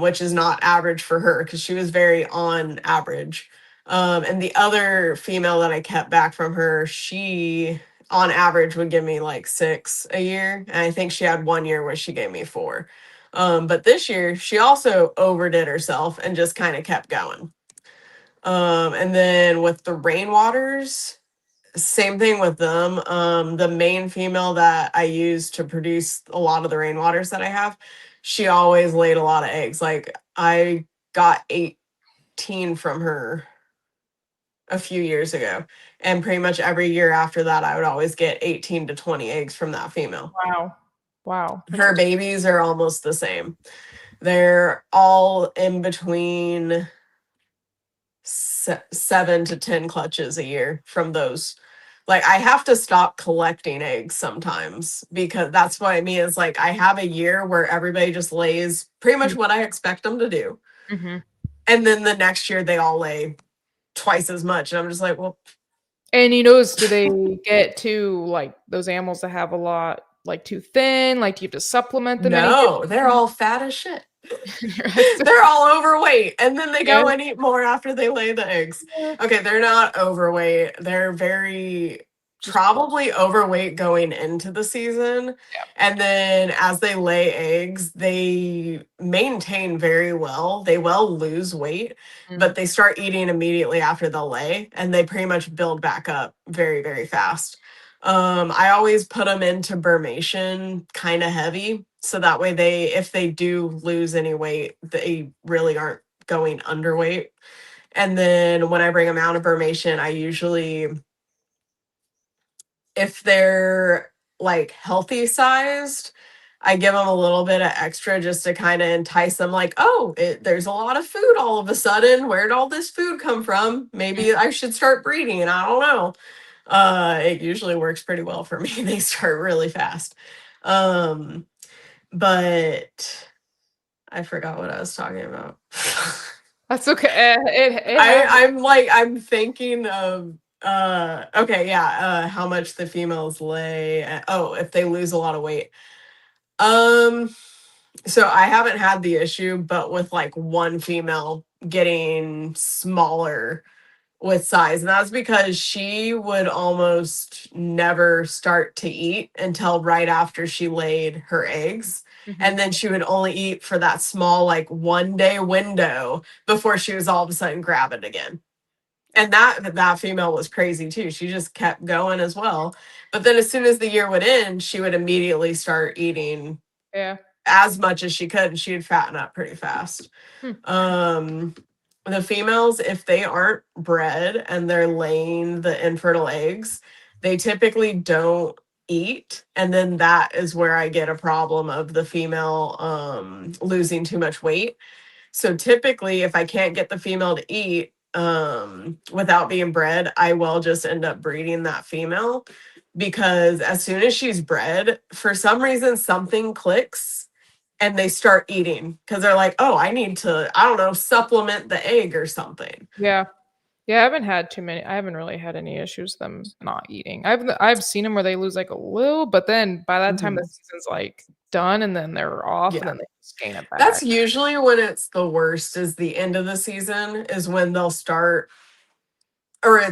which is not average for her because she was very on average. And the other female that I kept back from her, she on average would give me like 6 a year. And I think she had 1 year where she gave me 4. But this year she also overdid herself and just kind of kept going. And then with the rainwaters, same thing with them. The main female that I use to produce a lot of the rainwaters that I have, she always laid a lot of eggs. Like, I got 18 from her a few years ago, and pretty much every year after that I would always get 18 to 20 eggs from that female. Wow. Her babies are almost the same. They're all in between 7 to 10 clutches a year from those. Like, I have to stop collecting eggs sometimes because that's what I mean. Is like, I have a year where everybody just lays pretty much what I expect them to do. Mm-hmm. And then the next year they all lay twice as much. And I'm just like, well. And you notice, do they get to like those animals that have a lot, like too thin? Like, do you have to supplement them? No, they're all fat as shit. They're all overweight, and then they go and eat more after they lay the eggs. Okay, they're not overweight. They're very probably overweight going into the season. And then as they lay eggs, they maintain very well. They will lose weight, but they start eating immediately after the lay, and they pretty much build back up very, very fast. I always put them into Burmation kind of heavy. So that way if they do lose any weight, they really aren't going underweight. And then when I bring them out of Burmation, I usually, if they're like healthy sized, I give them a little bit of extra just to kind of entice them, like, oh, there's a lot of food all of a sudden. Where'd all this food come from? Maybe I should start breeding. I don't know. It usually works pretty well for me. They start really fast. But I forgot what I was talking about. That's okay. I'm thinking of okay, yeah, how much the females lay. If they lose a lot of weight. So I haven't had the issue, but with like one female getting smaller with size, and that's because she would almost never start to eat until right after she laid her eggs. And then she would only eat for that small, like, 1-day window before she was all of a sudden gravid again. And that female was crazy too. She just kept going as well. But then as soon as the year would end, she would immediately start eating as much as she could, and she would fatten up pretty fast. The females, if they aren't bred and they're laying the infertile eggs, they typically don't eat. And then that is where I get a problem of the female losing too much weight. So typically, if I can't get the female to eat without being bred, I will just end up breeding that female, because as soon as she's bred, for some reason, something clicks and they start eating because they're like, oh, I need to, I don't know, supplement the egg or something. Yeah. Yeah, I haven't had too many. I haven't really had any issues with them not eating. I've seen them where they lose like a little, but then by that time the Mhm. season's like done, and then they're off, and Yeah. then they just gain it That's back. usually when it's the worst, is the end of the season is when they'll start, or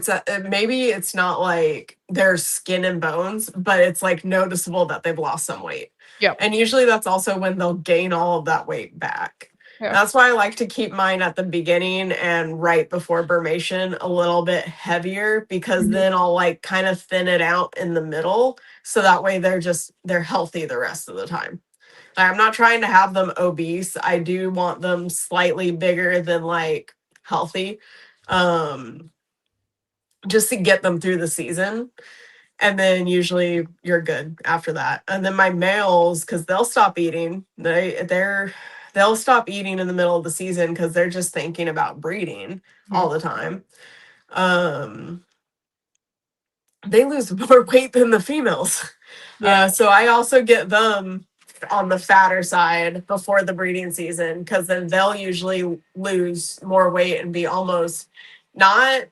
maybe it's not like their skin and bones, but it's like noticeable that they've lost some weight. Yep. And usually that's also when they'll gain all of that weight back. Yeah. That's why I like to keep mine at the beginning and right before brumation a little bit heavier, because Mhm. then I'll like kind of thin it out in the middle. So that way they're healthy the rest of the time. I'm not trying to have them obese. I do want them slightly bigger than like healthy. Um, just to get them through the season. And then usually you're good after that. And then my males, because they'll stop eating. They'll stop eating in the middle of the season because they're just thinking about breeding all the time. They lose more weight than the females. Yeah. So I also get them on the fatter side before the breeding season, because then they'll usually lose more weight and be almost not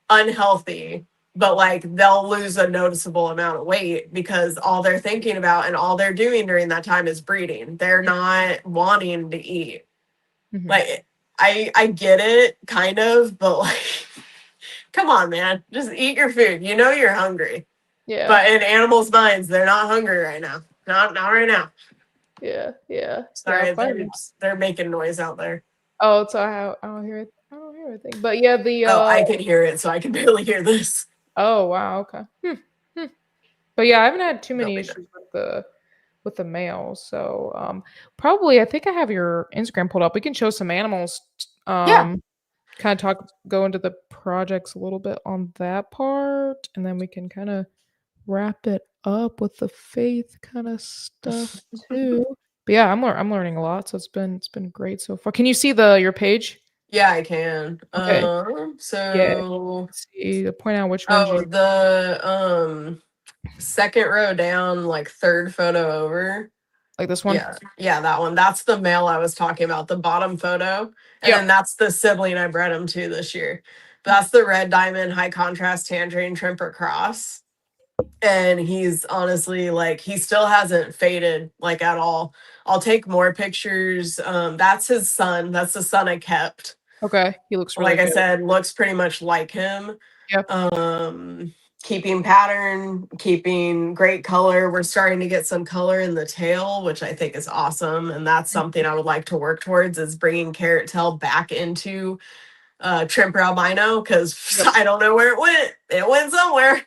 unhealthy, but like they'll lose a noticeable amount of weight because all they're thinking about and all they're doing during that time is breeding. They're not wanting to eat. Mhm. Like I get it kind of, but like come on, man, just eat your food. You know you're hungry. Yeah. But in animals' minds, they're not hungry right now. Not right now. Yeah. Yeah. Sorry, Yeah. they're making noise out there. Oh, so I don't hear it. I don't hear anything. But yeah, the Oh, I can hear it, so I can barely hear this. oh wow, okay. But yeah, I haven't had too They'll many be issues with the males. So probably I think I have your Instagram pulled up. We can show some animals. Yeah. Kind of go into the projects a little bit on that part, and then we can kind of wrap it up with the faith kind of stuff too. But yeah, I'm learning a lot, so it's been great so far. Can you see your page? Yeah, I can. Okay. Yeah. So See, point out which ones you the second row down, like third photo over. like. This one. Yeah, that one. That's the male I was talking about, the bottom photo. And Yep. then that's the sibling I bred him to this year. That's the red diamond high contrast tangerine trimper cross. And he's honestly like, he still hasn't faded like at all. I'll take more pictures. That's his son. That's the son I kept. Okay, he looks really Like I good. said, looks pretty much like him. Yep. Keeping pattern, keeping great color. We're starting to get some color in the tail, which I think is awesome. And that's something I would like to work towards, is bringing carrot tail back into trimper albino, because Yep. I don't know where it went. It went somewhere.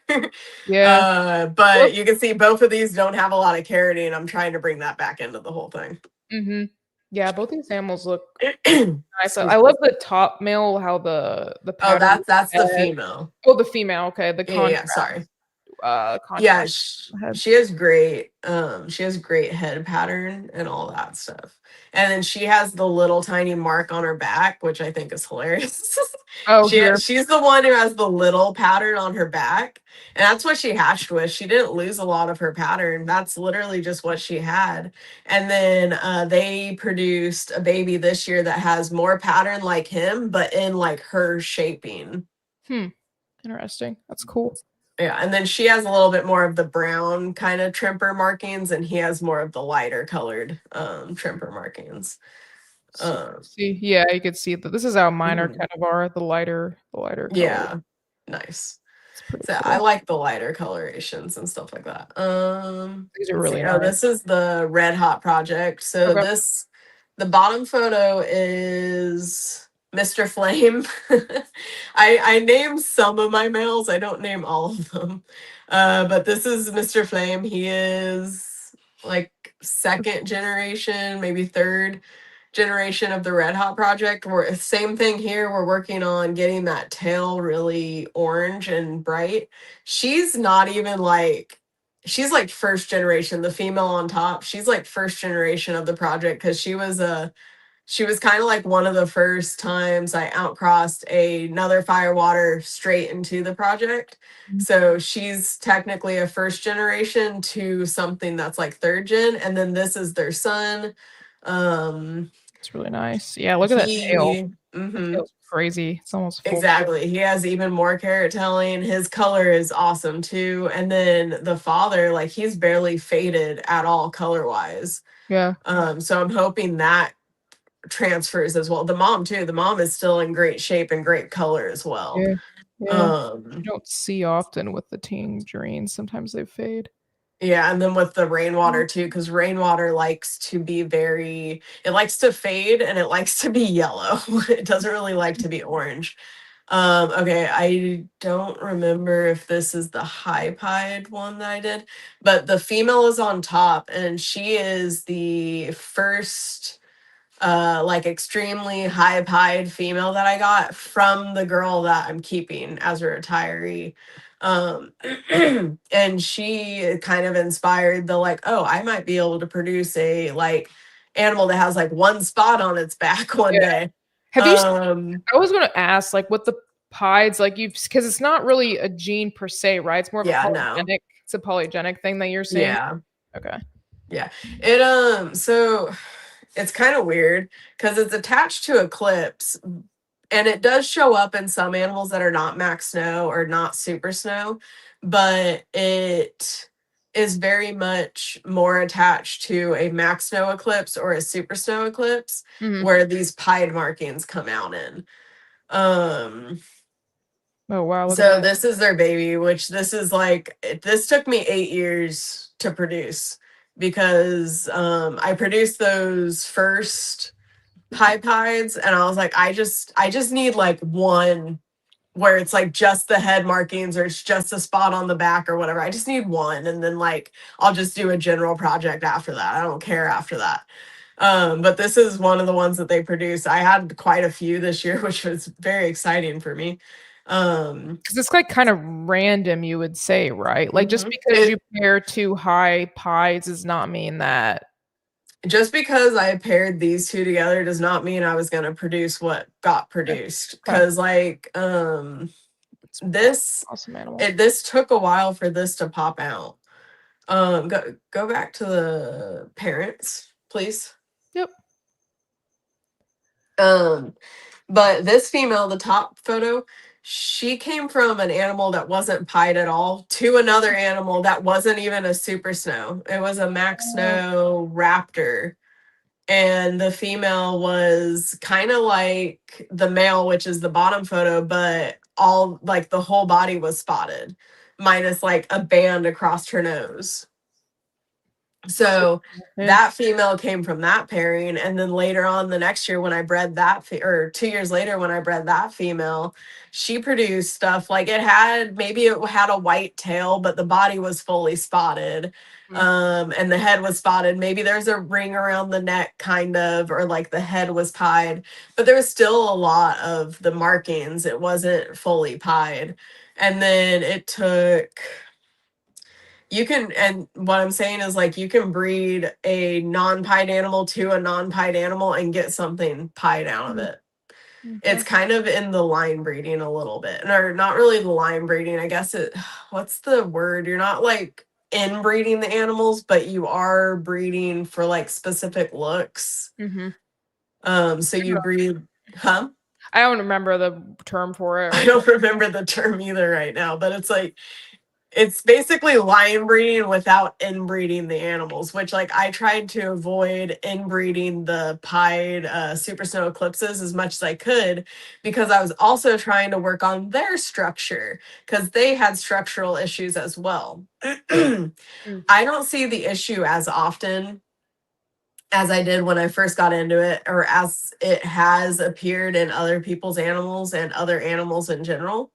Yeah. But you can see both of these don't have a lot of carroting. I'm trying to bring that back into the whole thing. Mm-hmm. Yeah, both these animals look Excuse nice. I love the top male, how the Oh, pattern. that's the head. female. Oh, the female. Okay, the Yeah, contrast. sorry. Contrast. Yeah, head. she has great head pattern and all that stuff. And then she has the little tiny mark on her back, which I think is hilarious. Oh, here. She's the one who has the little pattern on her back. And that's what she hatched with. She didn't lose a lot of her pattern. That's literally just what she had. And then they produced a baby this year that has more pattern like him, but in like her shaping. Interesting. That's cool. Yeah, and then she has a little bit more of the brown kind of trimper markings, and he has more of the lighter colored trimper markings. See, yeah, you could see that this is how mine are Mhm. kind of are the lighter color. Yeah, nice. It's pretty So cool. I like the lighter colorations and stuff like that. These are Let's really see. nice. Oh, this is the Red Hot project. So Okay. the bottom photo is Mr. Flame. I name some of my males. I don't name all of them. But this is Mr. Flame. He is like second generation, maybe third generation of the Red Hot project. We're same thing here. We're working on getting that tail really orange and bright. She's not even like, she's like first generation, the female on top. She's like first generation of the project, because she was kind of like one of the first times I outcrossed another firewater straight into the project. So she's technically a first generation to something that's like third gen. And then this is their son. It's really nice. Yeah, look at that tail. Mhm. Tail's crazy. It's almost full. Exactly. He has even more carrot telling. His color is awesome too. And then the father, like he's barely faded at all color wise. Yeah. So I'm hoping that transfers as well. The mom too. The mom is still in great shape and great color as well. Yeah. Yeah. You Um, don't see often with the tangerines. Sometimes they fade. yeah, and then with the rainwater too, because rainwater likes to be it likes to fade and it likes to be yellow. It doesn't really like to be orange. Okay, I don't remember if this is the high pied one that I did, but the female is on top and she is the first like extremely high pied female that I got from the girl that I'm keeping as a retiree. Um and she kind of inspired the like, oh, I might be able to produce a like animal that has like one spot on its back one Yeah. day. Have you I was going to ask, like, what the pieds, like, because it's not really a gene per se, right? It's more of a Yeah, no. polygenic. It's a polygenic thing that you're saying. Yeah. Okay. Yeah. It so it's kind of weird because it's attached to a clips and it does show up in some animals that are not max snow or not super snow, but it is very much more attached to a max snow eclipse or a super snow eclipse Mhm. where these pied markings come out in. Oh wow. Look at So that. this is their baby, which this is like this took me 8 years to produce because I produced those first pieds and I was like, I just need like one where it's like just the head markings or it's just a spot on the back or whatever. I just need one and then like I'll just do a general project after that. I don't care after that. But this is one of the ones that they produce. I had quite a few this year, which was very exciting for me. Because it's like kind of random, you would say, right? Like just Mhm. because you pair two high pies does not mean that. Just because I paired these two together does not mean I was going to produce what got produced. Okay. Because like It's this awesome animal. this took a while for this to pop out. Go back to the parents, please. Yep. But this female, the top photo, she came from an animal that wasn't pied at all to another animal that wasn't even a super snow. It was a max snow raptor. And the female was kind of like the male, which is the bottom photo, but all like the whole body was spotted, minus like a band across her nose. So Yeah. that female came from that pairing, and then later on the next year when I bred that or 2 years later when I bred that female, she produced stuff like maybe it had a white tail but the body was fully spotted, and the head was spotted. Maybe there's a ring around the neck kind of, or like the head was pied, but there was still a lot of the markings. It wasn't fully pied. And then it took and what I'm saying is like you can breed a non-pied animal to a non-pied animal and get something pied out of it. It's kind of in the line breeding a little bit, or not really the line breeding. I guess what's the word? You're not like inbreeding the animals, but you are breeding for like specific looks. So you breed, huh? I don't remember the term for it. I don't remember the term either right now, but it's basically line breeding without inbreeding the animals, which like I tried to avoid inbreeding the pied super snow eclipses as much as I could because I was also trying to work on their structure because they had structural issues as well. I don't see the issue as often as I did when I first got into it, or as it has appeared in other people's animals and other animals in general.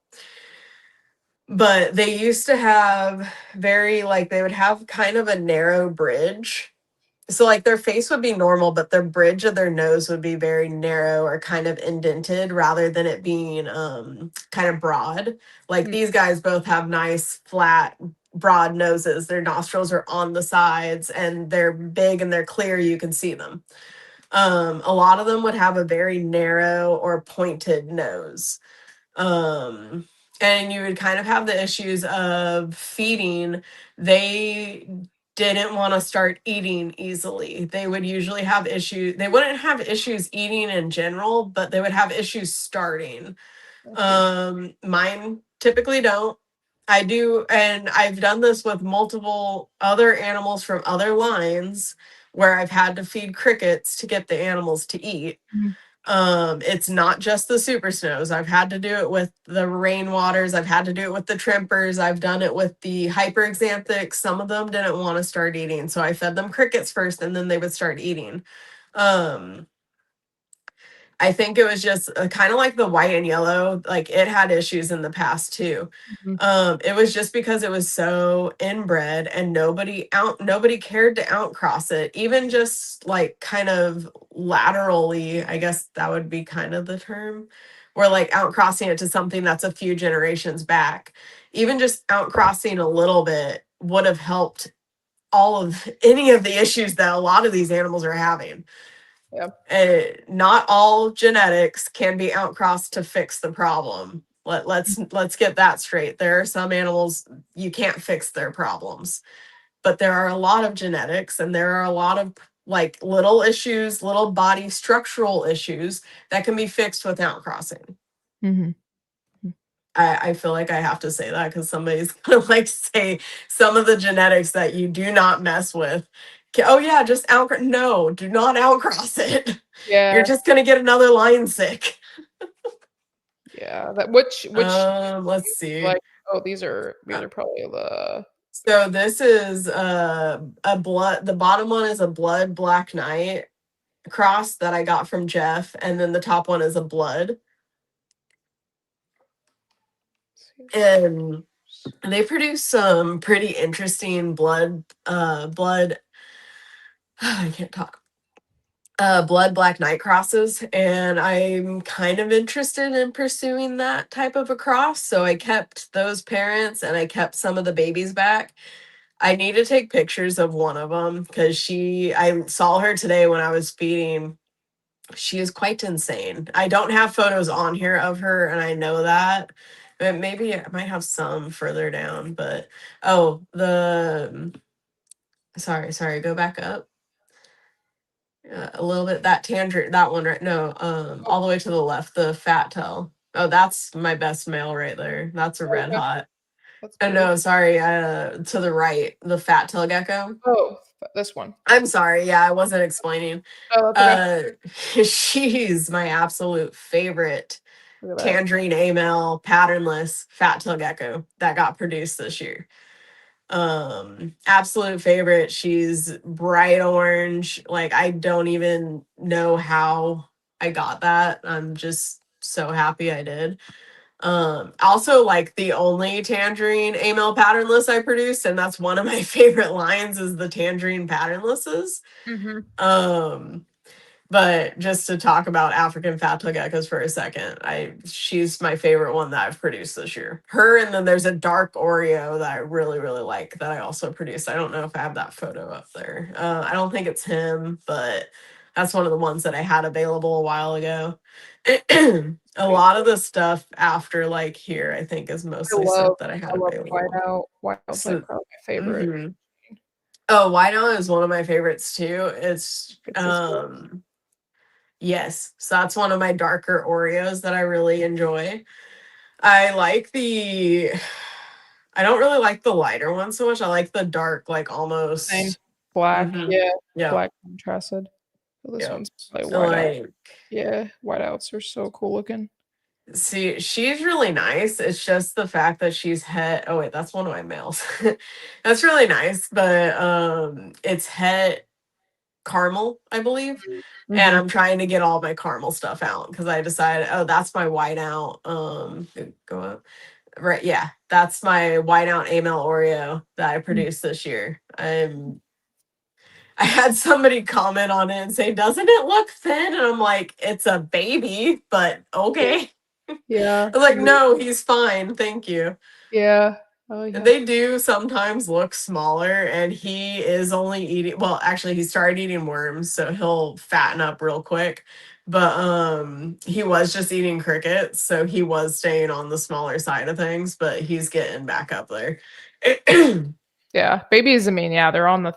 But they used to have they would have kind of a narrow bridge. So like their face would be normal, but their bridge of their nose would be very narrow or kind of indented rather than it being kind of broad. Like these guys both have nice flat broad noses. Their nostrils are on the sides and they're big and they're clear, you can see them. A lot of them would have a very narrow or pointed nose. And you would kind of have the issues of feeding. They didn't want to start eating easily. They would usually have issues. They wouldn't have issues eating in general, but they would have issues starting. Mine typically don't. I do, and I've done this with multiple other animals from other lines where I've had to feed crickets to get the animals to eat. Mhm. It's not just the super snows. I've had to do it with the rainwaters. I've had to do it with the trimpers. I've done it with the hyperxanthics. Some of them didn't want to start eating, so I fed them crickets first, and then they would start eating. I think it was just kind of like the white and yellow, like it had issues in the past too. Mhm. It was just because it was so inbred and nobody cared to outcross it, even just like kind of laterally, I guess that would be kind of the term, or like outcrossing it to something that's a few generations back. Even just outcrossing a little bit would have helped all of any of the issues that a lot of these animals are having. Not all genetics can be outcrossed to fix the problem. Let's get that straight. There are some animals you can't fix their problems, but there are a lot of genetics, and there are a lot of like little issues, little body structural issues that can be fixed without crossing. Mhm. I feel like I have to say that because somebody's gonna like say some of the genetics that you do not mess with. Oh yeah, just no, do not outcross it. Yeah. You're just gonna get another line sick. Yeah. That which Let's see. like, oh, these are probably the So this is a blood. The bottom one is a blood black knight cross that I got from Jeff, and then the top one is a blood. And they produce some pretty interesting blood. I can't talk. Blood black knight crosses, and I'm kind of interested in pursuing that type of a cross. So I kept those parents and I kept some of the babies back. I need to take pictures of one of them because I saw her today when I was feeding. She is quite insane. I don't have photos on here of her, and I know that. But maybe I might have some further down, but oh, sorry, go back up. A little bit that tangerine, that one, right? No, all the way to the left, the fat tail. Oh, that's my best male right there. That's a red yeah. hot. That's Oh cool. no, sorry, to the right, the fat tail gecko. Oh, this one. I'm sorry, yeah, I wasn't explaining. Oh, that's okay. She's my absolute favorite Look at that. tangerine amel patternless fat tail gecko that got produced this year. Absolute favorite. She's bright orange. Like I don't even know how I got that. I'm just so happy I did. Also like the only tangerine amel patternless I produced, and that's one of my favorite lines, is the tangerine patternlesses. But just to talk about African fat tail geckos for a second, she's my favorite one that I've produced this year. Her, and then there's a dark Oreo that I really, really like that I also produced. I don't know if I have that photo up there. I don't think it's him, but that's one of the ones that I had available a while ago. A lot of the stuff after like here, I think, is mostly stuff that I had available. Whiteout. Whiteout's like probably my favorite. Mhm. Oh, whiteout is one of my favorites too. It's yes, so that's one of my darker Oreos that I really enjoy. I don't really like the lighter one so much. I like the dark, like almost Same. Black. Mhm. Yeah. Black contrasted. So this Yeah. one's like So, whiteout. Yeah, whiteouts are so cool looking. see, she's really nice. It's just the fact that she's oh wait, that's one of my males. That's really nice, but it's het caramel, I believe. And I'm trying to get all my caramel stuff out because I decided, oh, that's my whiteout. Go up. Right, yeah, that's my whiteout amel Oreo that I produced this year. I had somebody comment on it and say, "Doesn't it look thin?" And I'm like, "It's a baby, but okay." Yeah. I was like, "No, he's fine, thank you." Yeah. Oh yeah. They do sometimes look smaller, and he is only eating, well, actually he started eating worms, so he'll fatten up real quick. But he was just eating crickets, so he was staying on the smaller side of things, but he's getting back up there. Yeah, babies, I mean, yeah, they're on the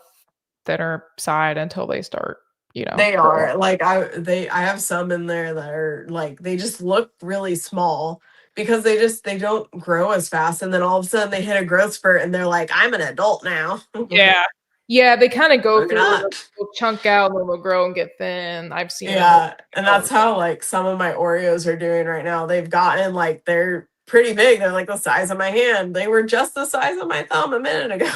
thinner side until they start, They growing. are like I have some in there that are like they just look really small because they don't grow as fast, and then all of a sudden they hit a growth spurt and they're like, I'm an adult now. Yeah. Yeah, they kind of No, go you're through where not. they'll chunk out and then they'll grow and get thin. I've seen them. Yeah, and that's how like some of my Oreos are doing right now. They've gotten like they're pretty big. They're like the size of my hand. They were just the size of my thumb a minute ago.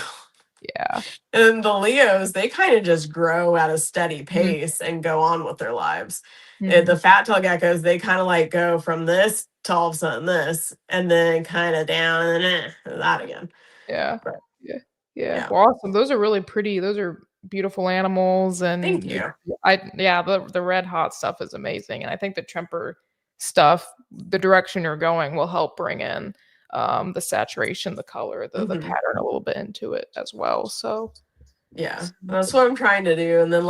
Yeah. And the Leos, they kind of just grow at a steady Mhm. pace and go on with their lives. Mhm. The fat tail geckos, they kind of like go from this to all of a sudden this, and then kind of down and then that again. Yeah. But Yeah. Yeah. yeah, Well, awesome. Those are really pretty. Those are beautiful animals. thank And you. the red hot stuff is amazing. And I think the Tremper stuff, the direction you're going will help bring in the saturation, the color, the Mhm. pattern a little bit into it as well. So Yeah, that's what I'm trying to do. And then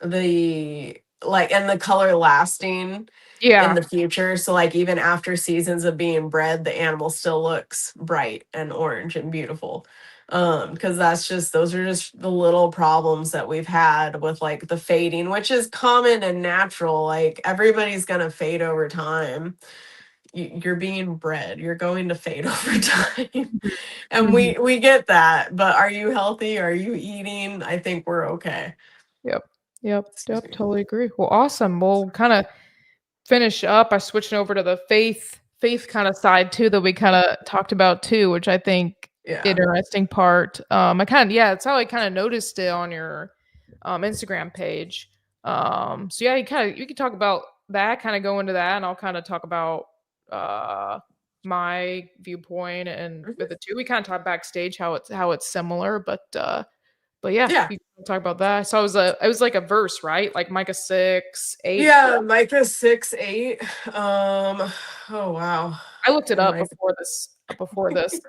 the and the color lasting in yeah. the future. So like even after seasons of being bred, the animal still looks bright and orange and beautiful. Because those are just the little problems that we've had with like the fading, which is common and natural. Like everybody's gonna fade over time. You're being bred, you're going to fade over time. And Mhm. we get that, but are you healthy? Are you eating? I think we're okay. Yep. Yep. Excuse Yep. me. Totally agree. Well, awesome. We'll kind of finish up by switching over to the faith kind of side too that we kind of talked about too, which I think Yeah. interesting part. I kind of yeah, it's how I kind of noticed it on your Instagram page. So yeah, you can talk about that, kind of go into that, and I'll kind of talk about my viewpoint and Mhm. with the two. We kind of talk backstage how it's similar, but yeah, Yeah. you can talk about that. So it was like a verse, right? Like Micah 6:8. Yeah. Micah 6'8". Oh wow. I looked it And up my before this before this it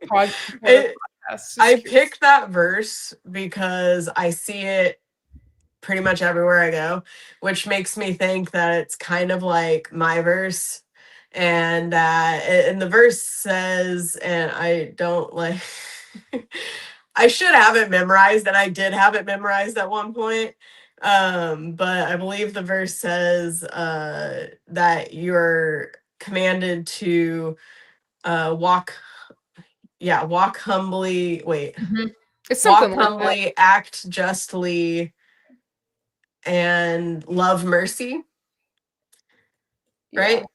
podcast. Just I curious. picked that verse because I see it pretty much everywhere I go, which makes me think that it's kind of like my verse. And the verse says, and I don't like I should have it memorized, and I did have it memorized at one point. But I believe the verse says that you're commanded to walk, yeah, walk humbly, wait, Mhm. It's walk something like that. humbly, act justly, and love mercy, Yeah. right?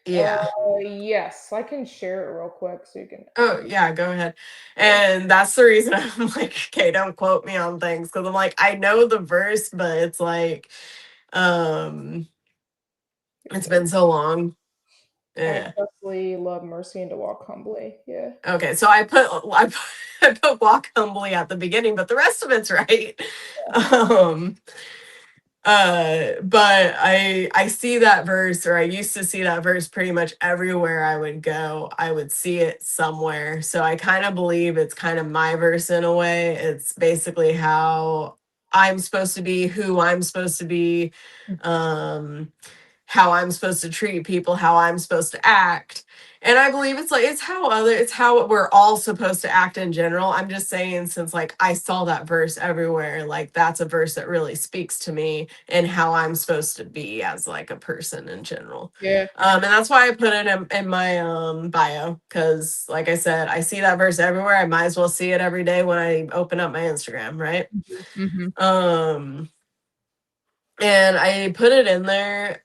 Yeah. Yes, I can share it real quick so you can I Oh, can yeah, go ahead. yeah. And that's the reason I'm like, okay, don't quote me on things because I'm like, I know the verse, but it's like, um, You're it's good. been so long. Act Yeah. justly, love mercy, and to walk humbly. Yeah. Okay, so I put walk humbly at the beginning, but the rest of it's right. Um, but I see that verse, or I used to see that verse pretty much everywhere I would go. I would see it somewhere. So I kind of believe it's kind of my verse in a way. It's basically how I'm supposed to be, who I'm supposed to be, um, how I'm supposed to treat people, how I'm supposed to act. And I believe it's how we're all supposed to act in general. I'm just saying, since like I saw that verse everywhere, like that's a verse that really speaks to me and how I'm supposed to be as like a person in general. Yeah. And that's why I put it in my bio, because like I said, I see that verse everywhere. I might as well see it every day when I open up my Instagram, right? Mhm. Um, and I put it in there.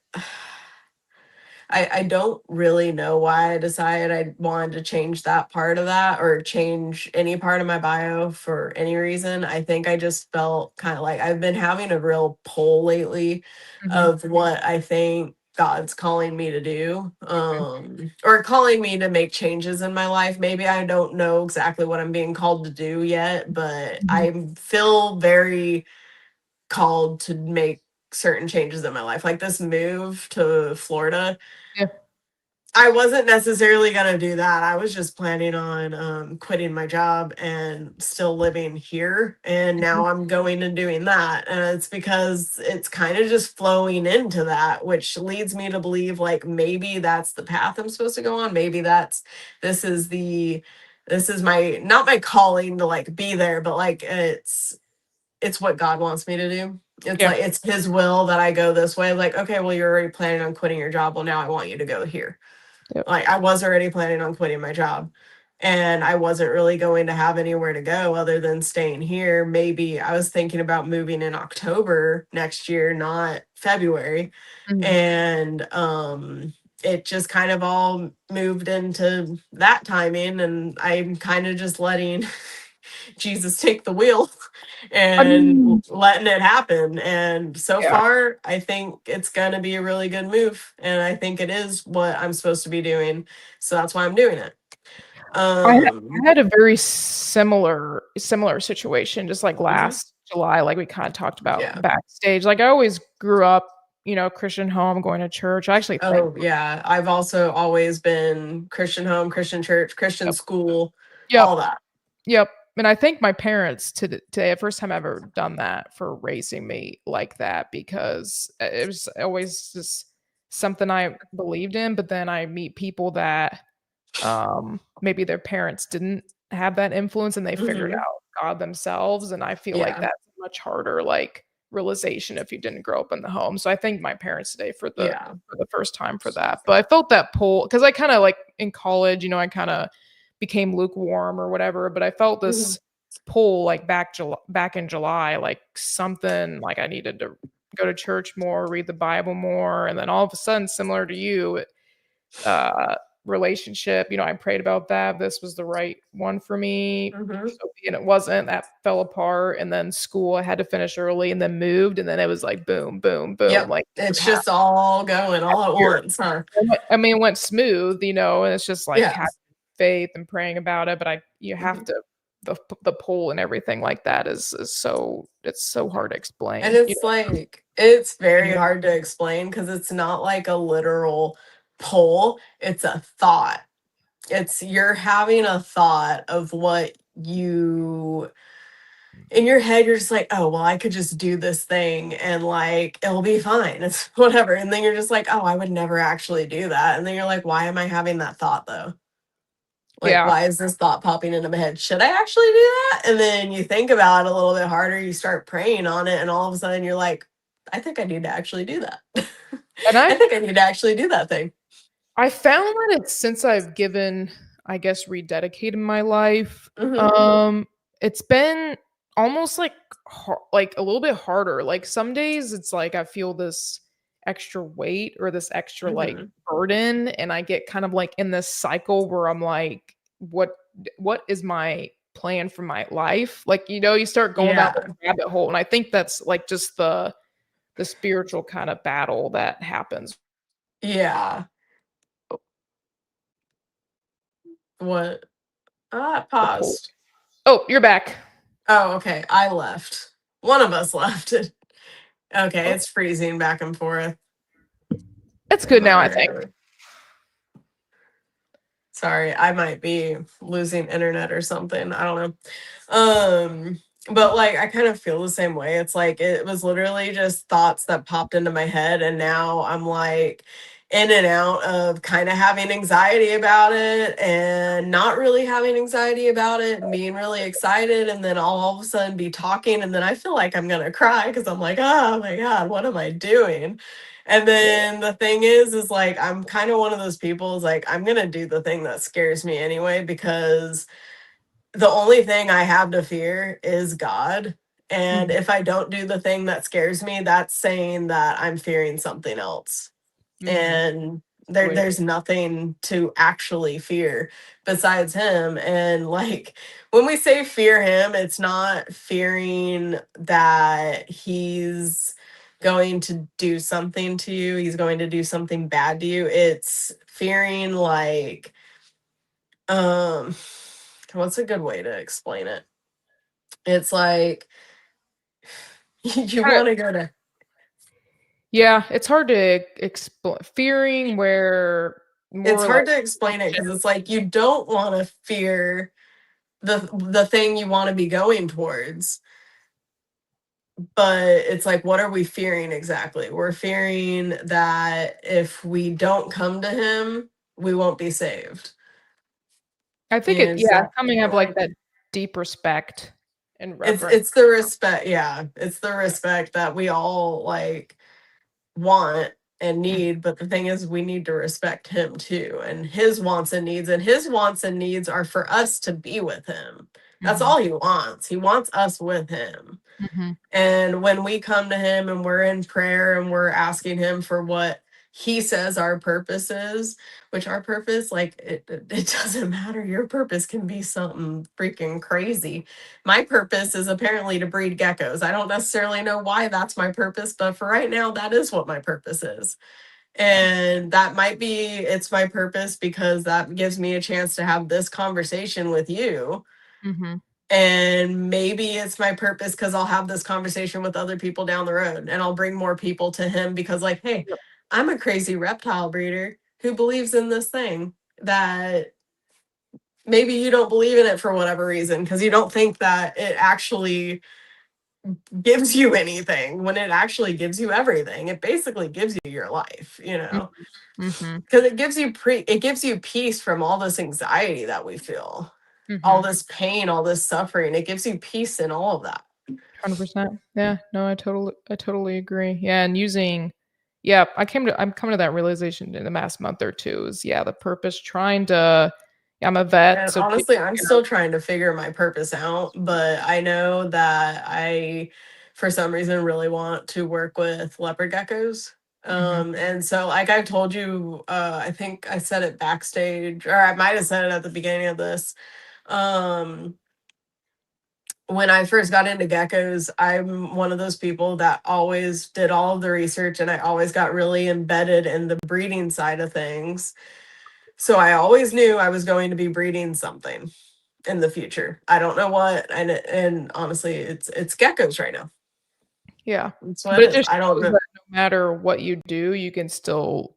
I don't really know why I decided I wanted to change that part of that or change any part of my bio for any reason. I think I just felt kind of like I've been having a real pull lately Mhm. of what I think God's calling me to do, or calling me to make changes in my life. Maybe I don't know exactly what I'm being called to do yet, but Mhm. I feel very called to make certain changes in my life. Like this move to Florida, Yeah. I wasn't necessarily going to do that. I was just planning on quitting my job and still living here. And Mhm. now I'm going and doing that. And it's because it's kind of just flowing into that, which leads me to believe like maybe that's the path I'm supposed to go on. Maybe this is this is not my calling to like be there, but like it's what God wants me to do. It's Yeah. like it's his will that I go this way. Like, okay, well, you're already planning on quitting your job. Well, now I want you to go here. Yep. Like I was already planning on quitting my job, and I wasn't really going to have anywhere to go other than staying here. Maybe I was thinking about moving in October next year, not February. Mhm. And it just kind of all moved into that timing, and I'm kind of just letting Jesus take the wheel I and mean, letting it happen. And so yeah. far, I think it's going to be a really good move. And I think it is what I'm supposed to be doing. So that's why I'm doing it. I had a very similar situation just like last July, like we kind of talked about Yeah. backstage. Like I always grew up, you know, Christian home, going to church. I actually think Oh, yeah. I've also always been Christian home, Christian church, Christian yep. school, Yep. all that. Yep. And I thank my parents today, the first time I've ever done that, for raising me like that, because it was always just something I believed in. But then I meet people that maybe their parents didn't have that influence and they figured Mhm. out God themselves. And I feel like Yeah. that's a much harder like realization if you didn't grow up in the home. So I thank my parents today for Yeah. the first time for that. But I felt that pull because I kind of like in college, you know, I kind of became lukewarm or whatever, but I felt Mhm. this pull like back in July, like something like I needed to go to church more, read the Bible more, and then all of a sudden, similar to you, relationship, you know, I prayed about that. This was the right one for me. Mhm. And it wasn't. That fell apart. And then school, I had to finish early and then moved. And then it was like boom, boom, boom. Yep. Like It's just all going all at once, huh? I mean, it went smooth, you know, and it's just like Yeah. having faith and praying about it. But you have Mhm. to, the pull and everything like that is so, it's so hard to explain. And You it's like, it's very know? hard to explain because it's not like a literal pull, it's a thought. It's you're having a thought of what you in your head, you're just like, oh, well, I could just do this thing and like it'll be fine. It's whatever. And then you're just like, oh, I would never actually do that. And then you're like, why am I having that thought though? Like, Yeah. why is this thought popping into my head? Should I actually do that? And then you think about it a little bit harder, you start praying on it, and all of a sudden you're like, I think I need to actually do that. And I think I need to actually do that thing. I found that it's since I've given, I guess, rededicated my life, Mhm. it's been almost like like a little bit harder. Like some days it's like I feel this extra weight or this extra like Mhm. burden, and I get kind of like in this cycle where I'm like, what is my plan for my life? Like, you know, you start going down Yeah. the rabbit hole, and I think that's like just the spiritual kind of battle that happens. Yeah. What? Ah, it The pull. paused. Oh, you're back. Oh, okay. I left. One of us left. Okay, Oh, it's freezing back and forth. it's good now, I think. Alright. Sorry, I might be losing internet or something. I don't know. But like I kind of feel the same way. It's like it was literally just thoughts that popped into my head, and now I'm like in and out of kind of having anxiety about it and not really having anxiety about it and being really excited, and then I'll all of a sudden be talking and then I feel like I'm gonna cry because I'm like, oh my God, what am I doing? And then the thing is like I'm kind of one of those people is like I'm gonna do the thing that scares me anyway because the only thing I have to fear is God. And Mhm, if I don't do the thing that scares me, that's saying that I'm fearing something else. mhm. And That's the way to there's nothing to actually fear besides him. And like when we say fear him, it's not fearing that he's going to do something to you, he's going to do something bad to you. It's fearing like um what's a good way to explain it? It's like you kinda want to go to yeah, it's hard to explain fearing where it's more like hard to explain it because it's like you don't want to fear the thing you want to be going towards, but it's like what are we fearing exactly? We're fearing that if we don't come to him we won't be saved. I think You know, coming up like that deep respect and reverence. it's the respect, yeah. It's the respect that we all like want and need, but the thing is we need to respect him too and his wants and needs, and his wants and needs are for us to be with him. That's all he wants. He wants us with him. And when we come to him and we're in prayer and we're asking him for what he says our purpose is, which our purpose, like it doesn't matter. Your purpose can be something freaking crazy. My purpose is apparently to breed geckos. I don't necessarily know why that's my purpose, but for right now, that is what my purpose is. And that might be, it's my purpose because that gives me a chance to have this conversation with you. And maybe it's my purpose because I'll have this conversation with other people down the road and I'll bring more people to him because, like, hey, I'm a crazy reptile breeder who believes in this thing that maybe you don't believe in it for whatever reason because you don't think that it actually gives you anything when it actually gives you everything. It basically gives you your life, you know, because it gives you peace from all this anxiety that we feel. All this pain, all this suffering, it gives you peace in all of that. 100%. Yeah, no, I totally agree. Yeah, and I'm coming to that realization in the last month or two is the purpose trying to I'm a vet. And So honestly, I'm still trying to figure my purpose out, but I know that I, for some reason, really want to work with leopard geckos. And so like I told you, I think I said it backstage, or I might have said it at the beginning of this. When I first got into geckos, I'm one of those people that always did all of the research and I always got really embedded in the breeding side of things. So I always knew I was going to be breeding something in the future. I don't know what, and honestly, it's geckos right now. Yeah. That's what But it it is. just I don't shows know. that no matter what you do, you can still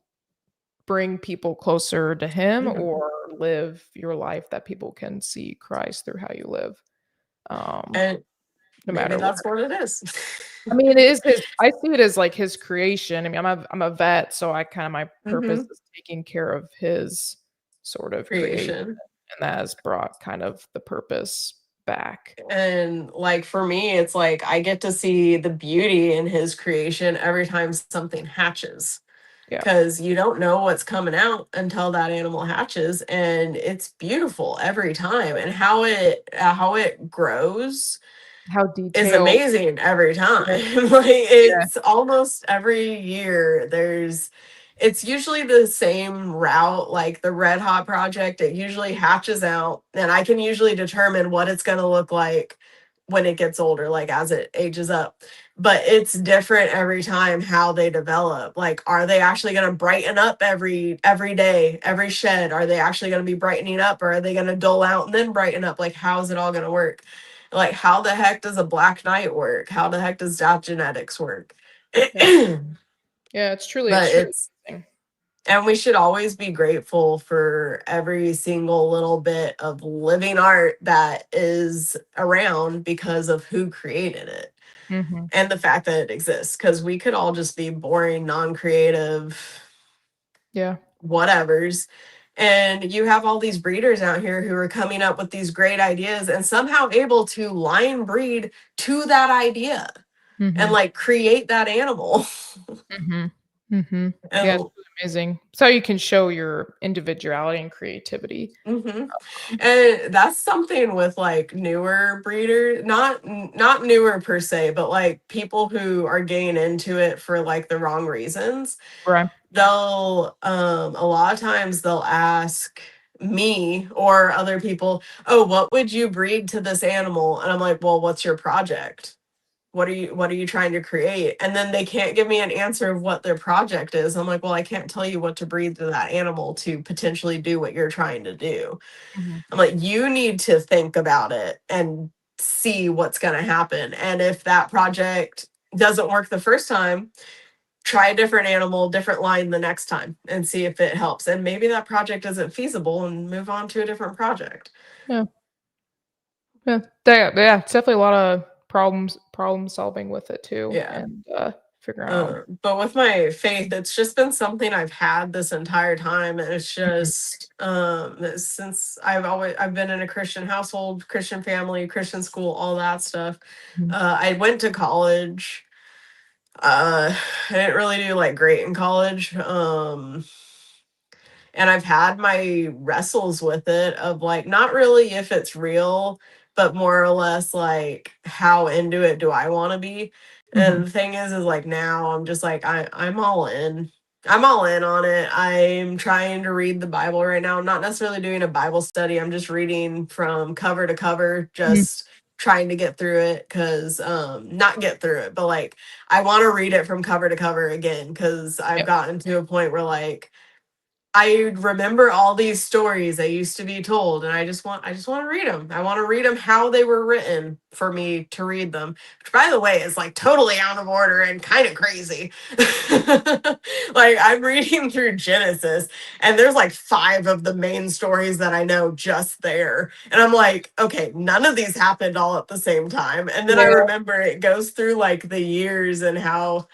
bring people closer to him or live your life that people can see Christ through how you live. And No maybe matter what. that's what it is. I mean, it is I see it as like his creation. I mean, I'm a vet, so I kind of my purpose is taking care of his sort of creation, Creation. and that has brought kind of the purpose back. And like for me, it's like I get to see the beauty in his creation every time something hatches. Yeah. Because you don't know what's coming out until that animal hatches, and it's beautiful every time. And how it grows How is detailed. amazing every time. Like it's almost every year it's usually the same route, like the Red Hot project. It usually hatches out, and I can usually determine what it's going to look like when it gets older, like as it ages up. But it's different every time how they develop. Like, are they actually going to brighten up every day, every shed? Are they actually going to be brightening up, or are they going to dull out and then brighten up? Like, how is it all going to work? Like, how the heck does a Black Knight work? How the heck does that genetics work? Yeah, it's truly But amazing. and we should always be grateful for every single little bit of living art that is around because of who created it and the fact that it exists. Because we could all just be boring, non-creative, whatevers. And you have all these breeders out here who are coming up with these great ideas and somehow able to line breed to that idea and like create that animal. Yeah, it's really amazing. So you can show your individuality and creativity. And that's something with like newer breeders, not newer per se, but like people who are getting into it for like the wrong reasons. Right. They'll a lot of times they'll ask me or other people, oh, what would you breed to this animal? And I'm like, well, what's your project? What are you trying to create? And then they can't give me an answer of what their project is. I'm like, well, I can't tell you what to breed to that animal to potentially do what you're trying to do. I'm like, you need to think about it and see what's going to happen. And if that project doesn't work the first time, try a different animal, different line the next time and see if it helps. And maybe that project isn't feasible and move on to a different project. Yeah. It's definitely a lot of problem solving with it too. Yeah. And figure out. But with my faith, it's just been something I've had this entire time. And it's just since I've been in a Christian household, Christian family, Christian school, all that stuff. Mhm. I went to college. I didn't really do like great in college. And I've had my wrestles with it of like not really if it's real, but more or less like how into it do I want to be. And the thing is like now I'm just like I'm all in. I'm all in on it. I'm trying to read the Bible right now. I'm not necessarily doing a Bible study. I'm just reading from cover to cover, just trying to get through it because not get through it, but like I want to read it from cover to cover again because I've Yep. gotten to a point where like I remember all these stories I used to be told, and I just want to read them. I want to read them how they were written for me to read them. Which, by the way, is like totally out of order and kind of crazy. Like I'm reading through Genesis, and there's like 5 of the main stories that I know just there, and I'm like, okay, none of these happened all at the same time. And then I remember it goes through like the years and how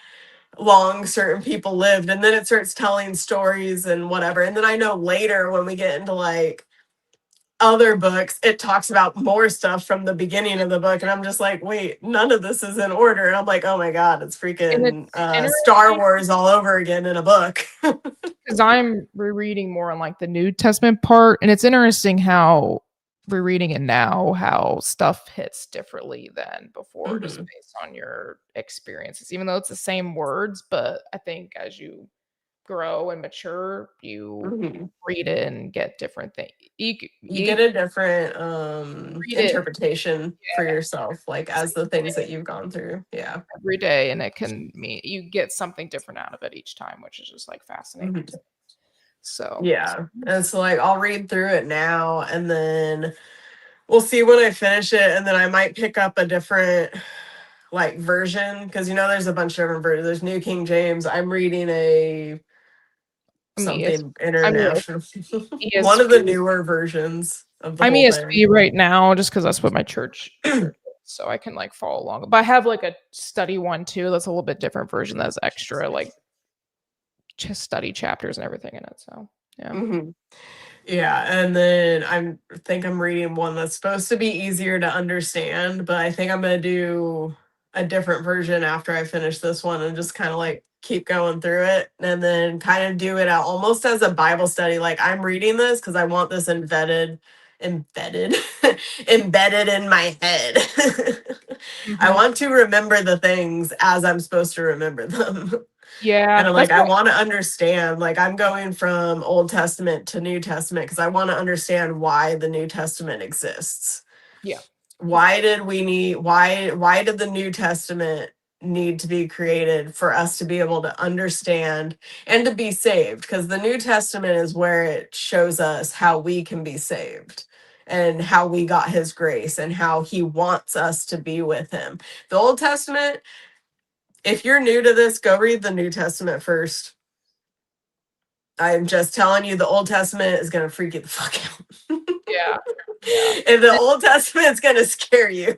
long certain people lived, and then it starts telling stories and whatever, and then I know later when we get into like other books it talks about more stuff from the beginning of the book, and I'm just like, wait, none of this is in order, and I'm like, oh my god, it's And freaking it's Star Wars all over again in a book. because I'm rereading more on like the New Testament part, and it's interesting how rereading it now, how stuff hits differently than before, just based on your experiences. Even though it's the same words, but I think as you grow and mature, you read it and get different things. You get a different read it interpretation for yourself, like as the things that you've gone through. Yeah. every day, and it can mean you get something different out of it each time, which is just like fascinating to me. So Yeah. And so like I'll read through it now and then we'll see when I finish it, and then I might pick up a different like version because there's a bunch of different versions. There's New King James. I'm reading a something international. One of the newer versions of the I'm whole ESV thing. right now just because that's what my church is, so I can like follow along. But I have like a study one too. That's a little bit different version. That's extra like just study chapters and everything in it. So yeah. Yeah, and then I think I'm reading one that's supposed to be easier to understand, but I think I'm gonna do a different version after I finish this one and just kind of like keep going through it and then kind of do it out almost as a Bible study. Like I'm reading this because I want this embedded embedded in my head. I want to remember the things as I'm supposed to remember them. And Yeah, I'm that's like, I what want to understand, like I'm going from Old Testament to New Testament because I want to understand why the New Testament exists. yeah. Why did the New Testament need to be created for us to be able to understand and to be saved? Because the New Testament is where it shows us how we can be saved and how we got his grace and how he wants us to be with him. The Old Testament, if you're new to this, go read the New Testament first. I'm just telling you, the Old Testament is going to freak you the fuck out. Yeah. And the Old Testament is going to scare you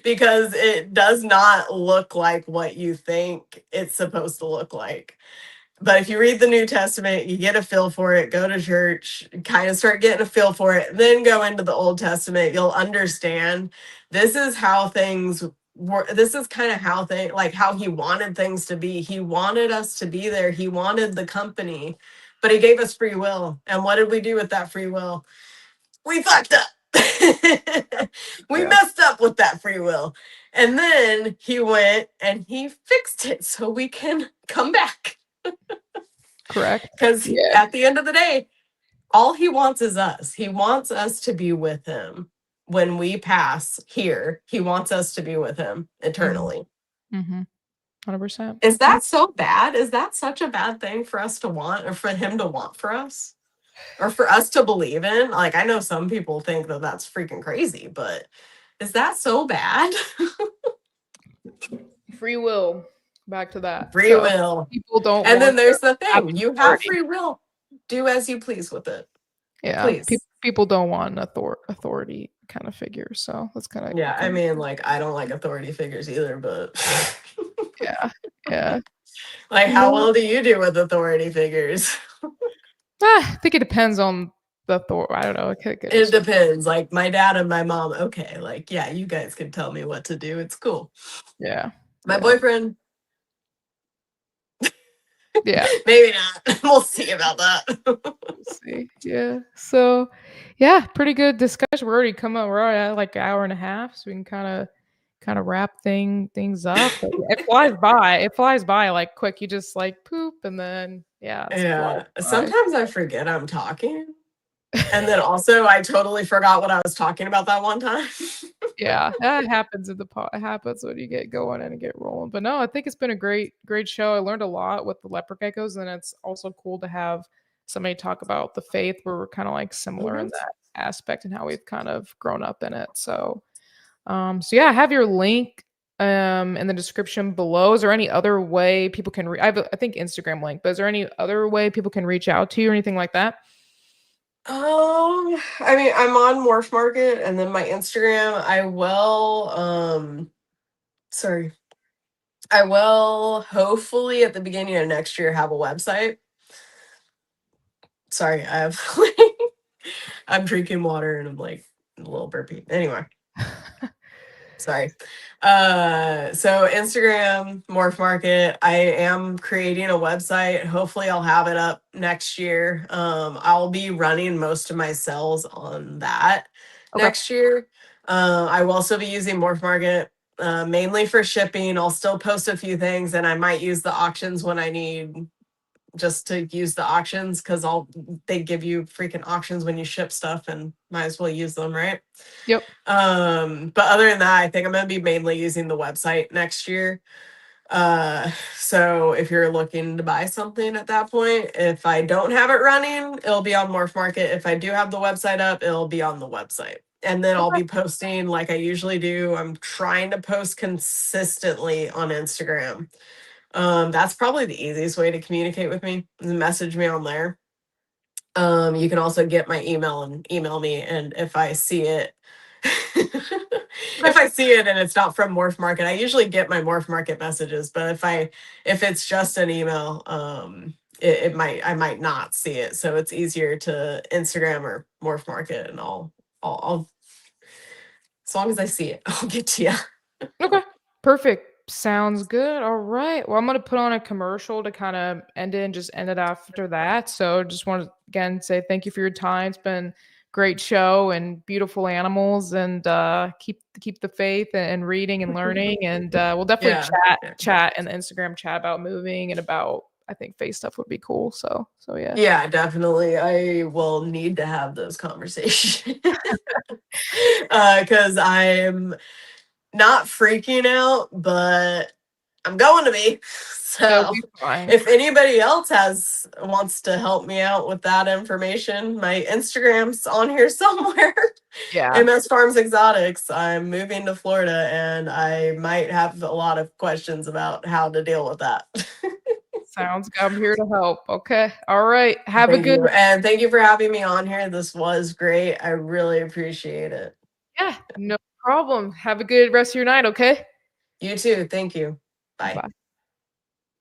because it does not look like what you think it's supposed to look like. But if you read the New Testament, you get a feel for it, go to church, kind of start getting a feel for it, then go into the Old Testament, you'll understand this is how things were. This is kind of how how he wanted things to be. He wanted us to be there. He wanted the company, but he gave us free will. And what did we do with that free will? We fucked up. We messed up with that free will. And then he went and he fixed it so we can come back. Correct. Because at the end of the day, all he wants is us. He wants us to be with him when we pass here. He wants us to be with him eternally. 100%. Is that so bad? Is that such a bad thing for us to want, or for him to want for us, or for us to believe in? Like, I know some people think that that's freaking crazy, but is that so bad? Free will. Back to that. Free will. People don't. And then want there's to the have thing: you have authority. free will. Do as you please with it. Yeah. Please. People don't want authority kind of figure. So that's kind of Yeah. I mean, like, I don't like authority figures either, but yeah. Yeah. Like, how No. well do you do with authority figures? I think it depends on the Thor. I don't know. It depends. Like, my dad and my mom, okay, like, yeah, you guys can tell me what to do. It's cool. Yeah. My Yeah. boyfriend, Yeah. maybe not. We'll see about that. We'll see. Yeah. So, yeah, pretty good discussion. We're already at like an hour and a half, so we can kind of wrap things up. But yeah, it flies by. It flies by like quick. You just like poop, and then it's flies Yeah. by. Sometimes I forget I'm talking. And then also, I totally forgot what I was talking about that one time. Yeah, that happens in the pot. It happens when you get going and get rolling. But no, I think it's been a great show. I learned a lot with the leopard geckos, and it's also cool to have somebody talk about the faith where we're kind of like similar in that aspect and how we've kind of grown up in it. So, so yeah, I have your link in the description below. Is there any other way people can I think Instagram link, but is there any other way people can reach out to you or anything like that? I mean, I'm on MORPH Market, and then my Instagram, I will hopefully at the beginning of next year have a website. Sorry, I have I'm drinking water and I'm like a little burpy. Anyway. Sorry. So Instagram, MORPH Market. I am creating a website. Hopefully I'll have it up next year. I'll be running most of my sales on that next year. I will also be using MORPH Market mainly for shipping. I'll still post a few things, and I might use the auctions when I need just to use the auctions, because they give you freaking auctions when you ship stuff, and might as well use them, right? Yep. But other than that, I think I'm going to be mainly using the website next year. So if you're looking to buy something at that point, if I don't have it running, it'll be on MORPH Market. If I do have the website up, it'll be on the website. And then I'll be posting like I usually do. I'm trying to post consistently on Instagram. That's probably the easiest way to communicate with me, is message me on there. You can also get my email and email me, and if I see it, if I see it and it's not from MORPH Market, I usually get my MORPH Market messages. But if it's just an email, I might not see it. So it's easier to Instagram or MORPH Market, and I'll as long as I see it, I'll get to you. Okay. Perfect. Sounds good. All right. Well, I'm going to put on a commercial to kind of end it and just end it after that. So just want to again say thank you for your time. It's been a great show and beautiful animals, and keep the faith and reading and learning. And we'll definitely chat in the Instagram chat about moving and about, I think, face stuff would be cool. So yeah. Yeah, definitely. I will need to have those conversations because I'm not freaking out, but I'm going to be. So if anybody else wants to help me out with that information, my Instagram's on here somewhere. Yeah. MS Farms Exotics. I'm moving to Florida, and I might have a lot of questions about how to deal with that. Sounds good. I'm here to help. Okay. All right. Thank you. And thank you for having me on here. This was great. I really appreciate it. Yeah, no problem. Have a good rest of your night, okay? You too. Thank you. Bye. Bye.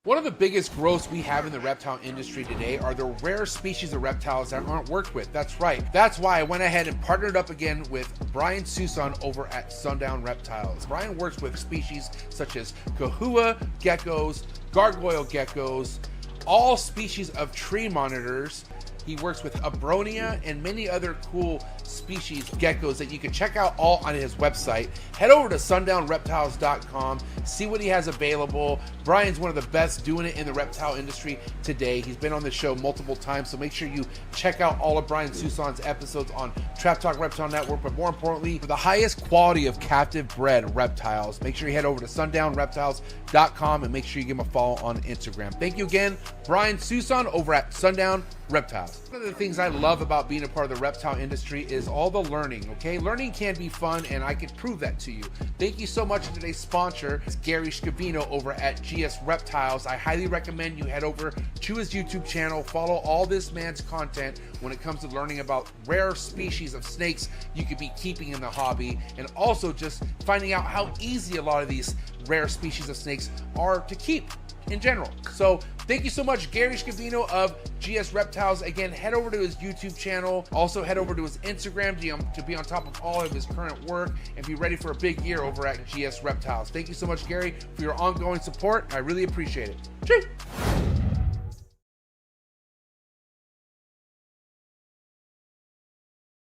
One of the biggest growths we have in the reptile industry today are the rare species of reptiles that aren't worked with. That's right. That's why I went ahead and partnered up again with Brian Susan over at SUNDOWN Reptiles. Brian works with species such as kahua geckos, gargoyle geckos, all species of tree monitors. He works with abronia and many other cool species geckos that you can check out all on his website. Head over to sundownreptiles.com, see what he has available. Brian's one of the best doing it in the reptile industry today. He's been on the show multiple times, so make sure you check out all of Brian Susan's episodes on Trap Talk Reptile Network. But more importantly, for the highest quality of captive bred reptiles, make sure you head over to sundownreptiles.com and make sure you give him a follow on Instagram. Thank you again, Brian Susan over at SUNDOWN Reptiles. One of the things I love about being a part of the reptile industry is all the learning, okay? Learning can be fun, and I can prove that to you. Thank you so much to today's sponsor, Gary Scavino over at gs.reptiles. I highly recommend you head over to his YouTube channel, follow all this man's content when it comes to learning about rare species of snakes you could be keeping in the hobby, and also just finding out how easy a lot of these rare species of snakes are to keep. in general. So thank you so much, Gary Scavino of GS Reptiles. Again, head over to his YouTube channel. Also head over to his Instagram to be on top of all of his current work and be ready for a big year over at GS Reptiles. Thank you so much, Gary, for your ongoing support. I really appreciate it. Cheers.